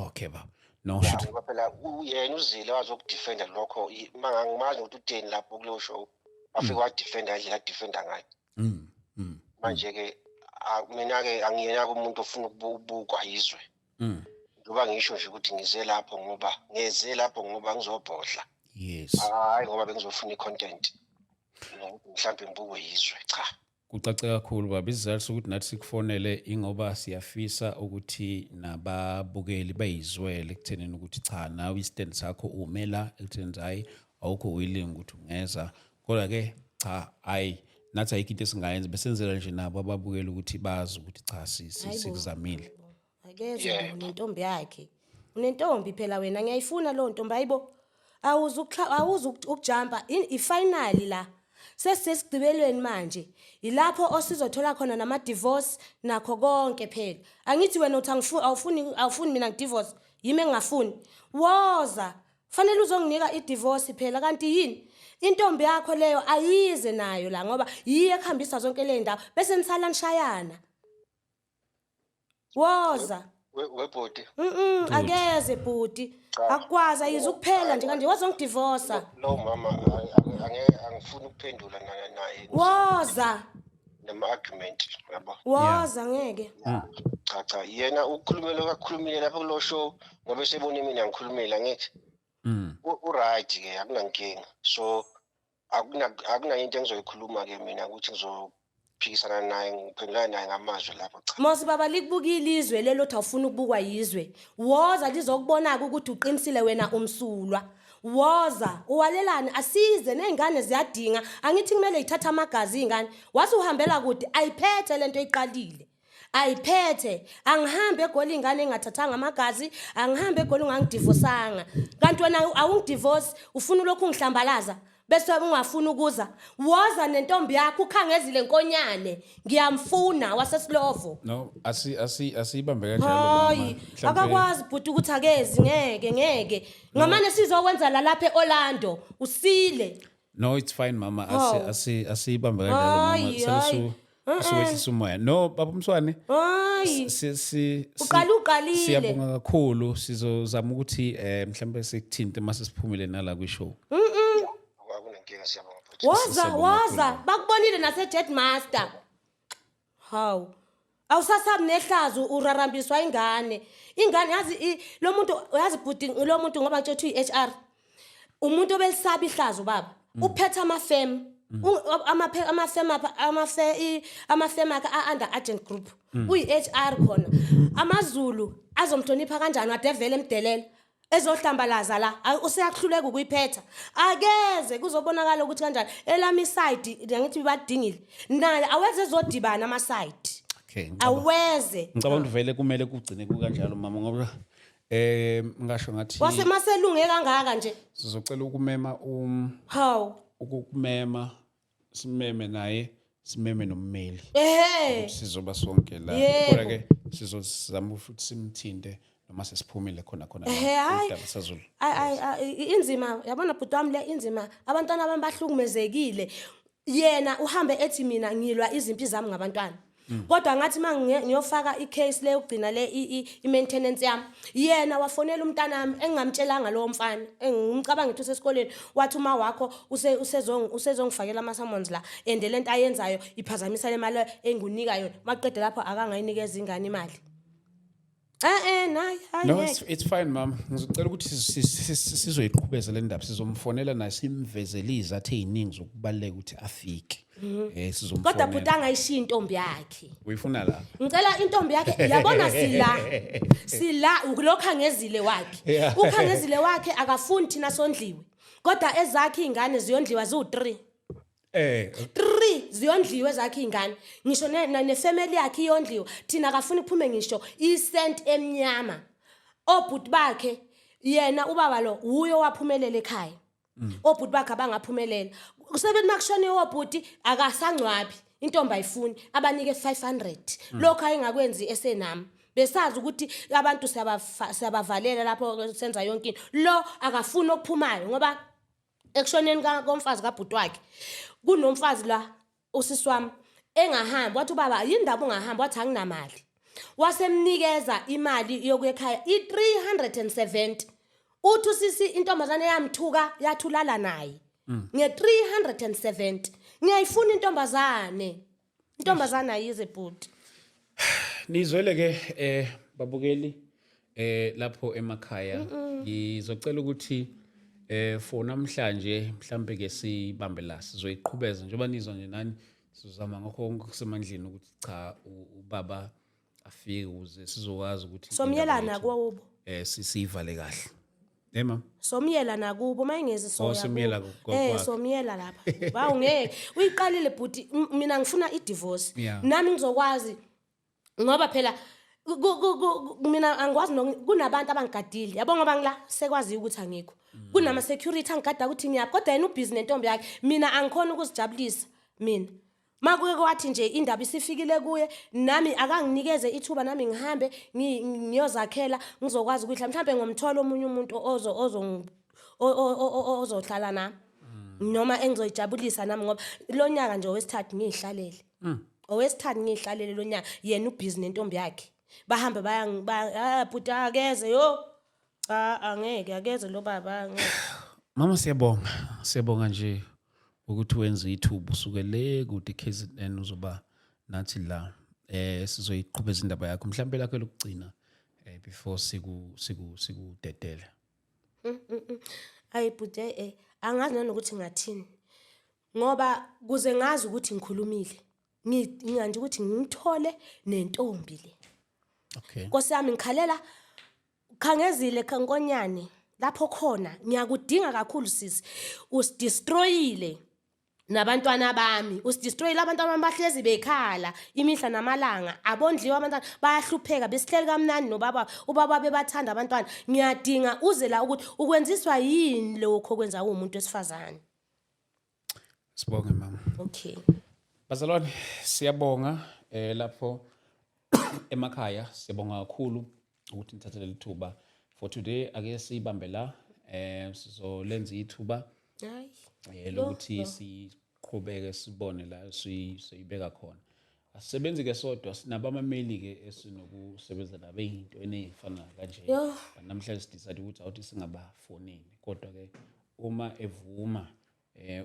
[SPEAKER 1] Okay baba. No shoot.
[SPEAKER 3] Ngoba phela yena uzile wazokudefenda lokho mangangimazi ukuthi utheni lapho kuleyo show. Afike wadefenda indlela adefenda ngayo. Manje ke mina ke angiyena umuntu ofuna ukubukwa yizwe. Ngoba ngisho nje ukuthi ngeze lapho ngoba ngizobhodla.
[SPEAKER 1] Yes.
[SPEAKER 3] Hayi ngoba bengizofuna i-content. Mhlambe ngibukwe yizwe cha.
[SPEAKER 1] Kucace kakhulu baba isizathu ukuthi nathi sikufonele ingoba siyafisa ukuthi nababukeli bayizwele ekuthenini ukuthi cha nawe istand sakho umela ekuthenini hayi awukho willing ukuthi ungeza kodwa ke cha hayi nathi ayikho into esingayenza besenzela nje nabo ababukeli ukuthi bazi ukuthi cha sikuzamile.
[SPEAKER 2] Akeze unentombi yakhe. Unentombi phela wena ngiyayifuna lo ntombi hayibo. Awuzu ukujumpa ifinal la. Sesisigcibelweni manje. Ilapho osizothola khona nama divorce nakho konke phela. Angithi wena uthi awufuni mina ngidivorce. Yimi engafuni. Woza. Fanele uzonginika idivorce phela kanti yini? Intombi yakho leyo ayize nayo la ngoba yiye ekhambisa zonke le ndawo bese nisala nishayana. Woza.
[SPEAKER 3] Webhodi.
[SPEAKER 2] Akeze bhuti. Akwazi ayize ukuphela nje kanje wazongidivorce.
[SPEAKER 3] No mama angifuni ukuphendula naye.
[SPEAKER 2] Woza.
[SPEAKER 3] Nama argument yabo.
[SPEAKER 2] Woza ngeke.
[SPEAKER 3] Cha yena ukukhulumile lapha kulo show ngoba sebone mina ngikhulumela ngithi. Right ke akunankinga. So akuna into engizoyikhuluma ke mina ukuthi ngizophikisana naye ngiphendula naye ngamazwi lapho cha.
[SPEAKER 2] Mosi baba likubukile izwe lelo uthi awufuna ukubukwa yizwe. Woza lizokubona ukuthi uqinisile wena umsulwa. Woza uwalelane asize nezingane ziyadinga angithi kumele ithatha amagazi izingane wase uhambela kude ayiphethe lento eyiqalile. Ayiphethe angihambe egoli ingane engathathanga amagazi angihambe egoli ungangidivosanga kanti wena awungidivorce ufuna lokhu ngihlambalaza bese ungafuna ukuza woza nentombi yakho ukhangezile nkonyane ngiyamfuna wasesilovo.
[SPEAKER 1] No asibambe kanjalo mama.
[SPEAKER 2] Akakwazi bhuti ukuthi akezi ngeke ngamane sizokwenza la lapha eOrlando usile.
[SPEAKER 1] No, it's fine mama.
[SPEAKER 2] Hawu.
[SPEAKER 1] Asibambe kanjalo mama.
[SPEAKER 2] Hayi, hayi.
[SPEAKER 1] Suwehlisa umoya. No, baba Mswane.
[SPEAKER 2] Hayi. Uqalile.
[SPEAKER 1] Siyabonga kakhulu. Sizozama ukuthi mhlambe sikuthinte mase siphumile nala kwishow.
[SPEAKER 3] Akunankinga siyabonga futhi.
[SPEAKER 2] Waza bakubonile nase Jet Master. Hawu. Awusasabi nehlazo urarambiswa ingane yazi lo muntu uyazi bhuti lo muntu ngoba nje uthi HR umuntu obelisaba ihlazo baba uphethe amafem amafem akhe under agent group uyi HR khona amaZulu azomhlonipha kanjani ade vele emdelela ezohlambalaza la useyakhuleka ukuyiphetha akeze kuzobonakala ukuthi kanjani elami side ngithi badingile naye aweze ezodibana ama side.
[SPEAKER 1] Okay.
[SPEAKER 2] Aweze.
[SPEAKER 1] Ngicabanga ukuthi vele kumele kugcine kanjalo mama ngoba ngisho ngathi
[SPEAKER 2] wase maselunge kangaka nje
[SPEAKER 1] sizocela ukumema
[SPEAKER 2] hawu
[SPEAKER 1] ukumema simeme naye simeme nommeli sizoba sonke la kodwa ke sizozama futhi simthinte noma sesiphumile khona indaba sazulu
[SPEAKER 2] inzima yabona bhuti wami le inzima abantwana abami bahlukumezekile yena uhambe ethi mina ngilwa izimpi zami ngabantwana kodwa ngathi ngiyofaka icase le ugcina le i-maintenance yami yena wafonela umntanami engingamtshelanga lo mfana engimcabanga ngithi usesikoleni wathi uma wakho usezongifakela ama summons la and lento ayenzayo iphazamisa le mali engunika yona maqede lapho akangayinikeza ingane imali.
[SPEAKER 1] No, it's fine mama. Ngizocela ukuthi sizoyiqhubeza le ndaba sizomfonela naye simvezele izathu eziningi zokubaleka ukuthi afike. Sizomfonela.
[SPEAKER 2] Kodwa bhuti angayishiya intombi yakhe.
[SPEAKER 1] Uyifuna la?
[SPEAKER 2] Ngicela intombi yakhe yabona sila lokho angezile wakhe. Ukhangezile wakhe akafuni thina sondliwe. Kodwa ezakhe izingane ziyondliwa zu3. 3 ziyondliwe zakhe izingane ngisho nefamily yakhe iyondliwa thina akafuni kuphume ngisho isent emnyama obhuti bakhe yena ubaba lo uyo waphumelela ekhaya obhuti bakhe abangaphumelela kusebenza makushone obhuti akasangcwabi intombi ayifuni abanike 500 lokho ayengakwenzi esenami besazi ukuthi abantu siyabavalela lapho senza yonke into lo akafuni okuphumayo ngoba ekushoneni komfazi kabhuti wakhe kunomfazi la usisi wami engahamba wathi ubaba yindaba ungahamba wathi anginamali wasemnikeza imali yokuyekhaya i370 uthi usisi intombazane yamthuka yathulala naye nge370 ngiyayifuna intombazane ayize bhuti
[SPEAKER 1] nizwele ke babukeli lapho emakhaya ngizocela ukuthi for namhlanje mhlambe ke sibambe la sizoyiqhubeza njengoba nizwa nje nani sizozama ngakho konke kusemandleni ukuthi cha ubaba afike ukuze sizokwazi ukuthi
[SPEAKER 2] somyelana kubo
[SPEAKER 1] sisivale kahle mama
[SPEAKER 2] somyela nakubo mayengezi soya
[SPEAKER 1] somyela
[SPEAKER 2] somyela lapha bawungeke uyiqalile bhuti mina ngifuna i-divorce nami ngizokwazi ngoba phela mina angikwazi kunabantu abangigadile yabo ngoba ngila sekwazi ukuthi angikho kunama security angigada ukuthi ngiyaphi kodwa yena ubusiness nentombi yakhe mina angikhona ukuzijabulisa mina makuke kwathi nje indaba isifikile kuye nami akanginikeze ithuba nami ngihambe ngiyozakhela ngizokwazi ukuthi mhlambe ngomthola omunye umuntu ozohlala nami noma engizoyijabulisa nami ngoba lo nyaka nje owesithathu ngihlalele owesithathu ngihlalele lo nyaka yena ubusiness nentombi yakhe bahambe bhuta akeze yo angeke akeze lo baba angeke
[SPEAKER 1] mama siyabonga nje ukuthi wenza ithuba usukele kude KZN uzoba nathi la sizoyiqhubeza indaba yakho mhlambe lakho lokugcina before sikudedele
[SPEAKER 2] ayi bhuti angazi nanokuthi ngathini ngoba kuze ngazi ukuthi ngikhulumile nginganje ukuthi ngithole nentombi le
[SPEAKER 1] okay
[SPEAKER 2] Nkosi yami ngikhalela khangezile kankonyane lapho khona ngiyakudinga kakhulu sisi usidestroyile nabantwana bami usidestroyile abantwana bahlezi bekhala imihla namalanga abondliwa abantwana bayahlupheka besihleli kamnandi nobaba ubaba bebathanda abantwana ngiyadinga uze la ukuthi ukwenziswa yini lokho kwenza umuntu wesifazane
[SPEAKER 1] sibonge mama
[SPEAKER 2] okay
[SPEAKER 1] bazalwane siyabonga lapho emakhaya siyabonga kakhulu ukuthi nithathele lithuba for today ake sibambe la sizolenza ithuba
[SPEAKER 2] Hayi.
[SPEAKER 1] lokuthi siqhubeke sibone la siyibeka khona. Asisebenzi ke sodwa sinabo amameli ke esinokusebenza nabo ey'ntweni ey'fana kanje.
[SPEAKER 2] Yo.
[SPEAKER 1] Namhlanje sidecide ukuthi awuthi singabafoneli kodwa ke uma evuma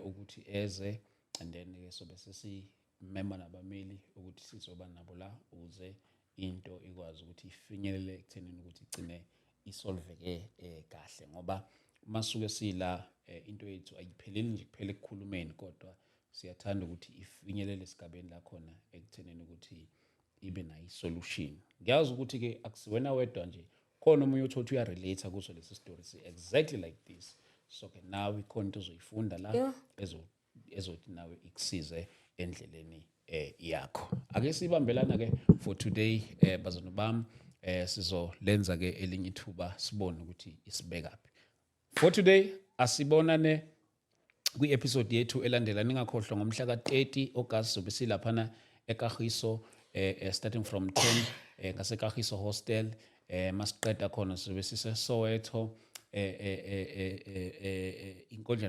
[SPEAKER 1] ukuthi eze and then ke sobe sesimema nabameli ukuthi sizoba nabo la ukuze into ikwazi ukuthi ifinyelele ekuthenini ukuthi igcine isolveke kahle ngoba masuke sila into yethu ayipheleli nje kuphela ekukhulumeni kodwa siyathanda ukuthi ifinyelele esigabeni la khona ekuthenini ukuthi ibe nayo isolution. Ngiyazi ukuthi ke akusiwena wedwa nje khona omunye uthothi uyarelate kuso lesi story exactly like this. So ke nawe ikhona into ozoyifunda la ezothi nawe ikusize endleleni yakho. Ake sibambelana ke for today bazalwane bami sizolenza ke elinye ithuba sibone ukuthi isibekaphi. For today asibonane kwi-episode yethu elandela. Ningakhohlwa ngomhla ka-30 August sobe silaphana eKagiso starting from 10 ngaseKagiso hostel masiqeda khona sobe sise Soweto Inkonjane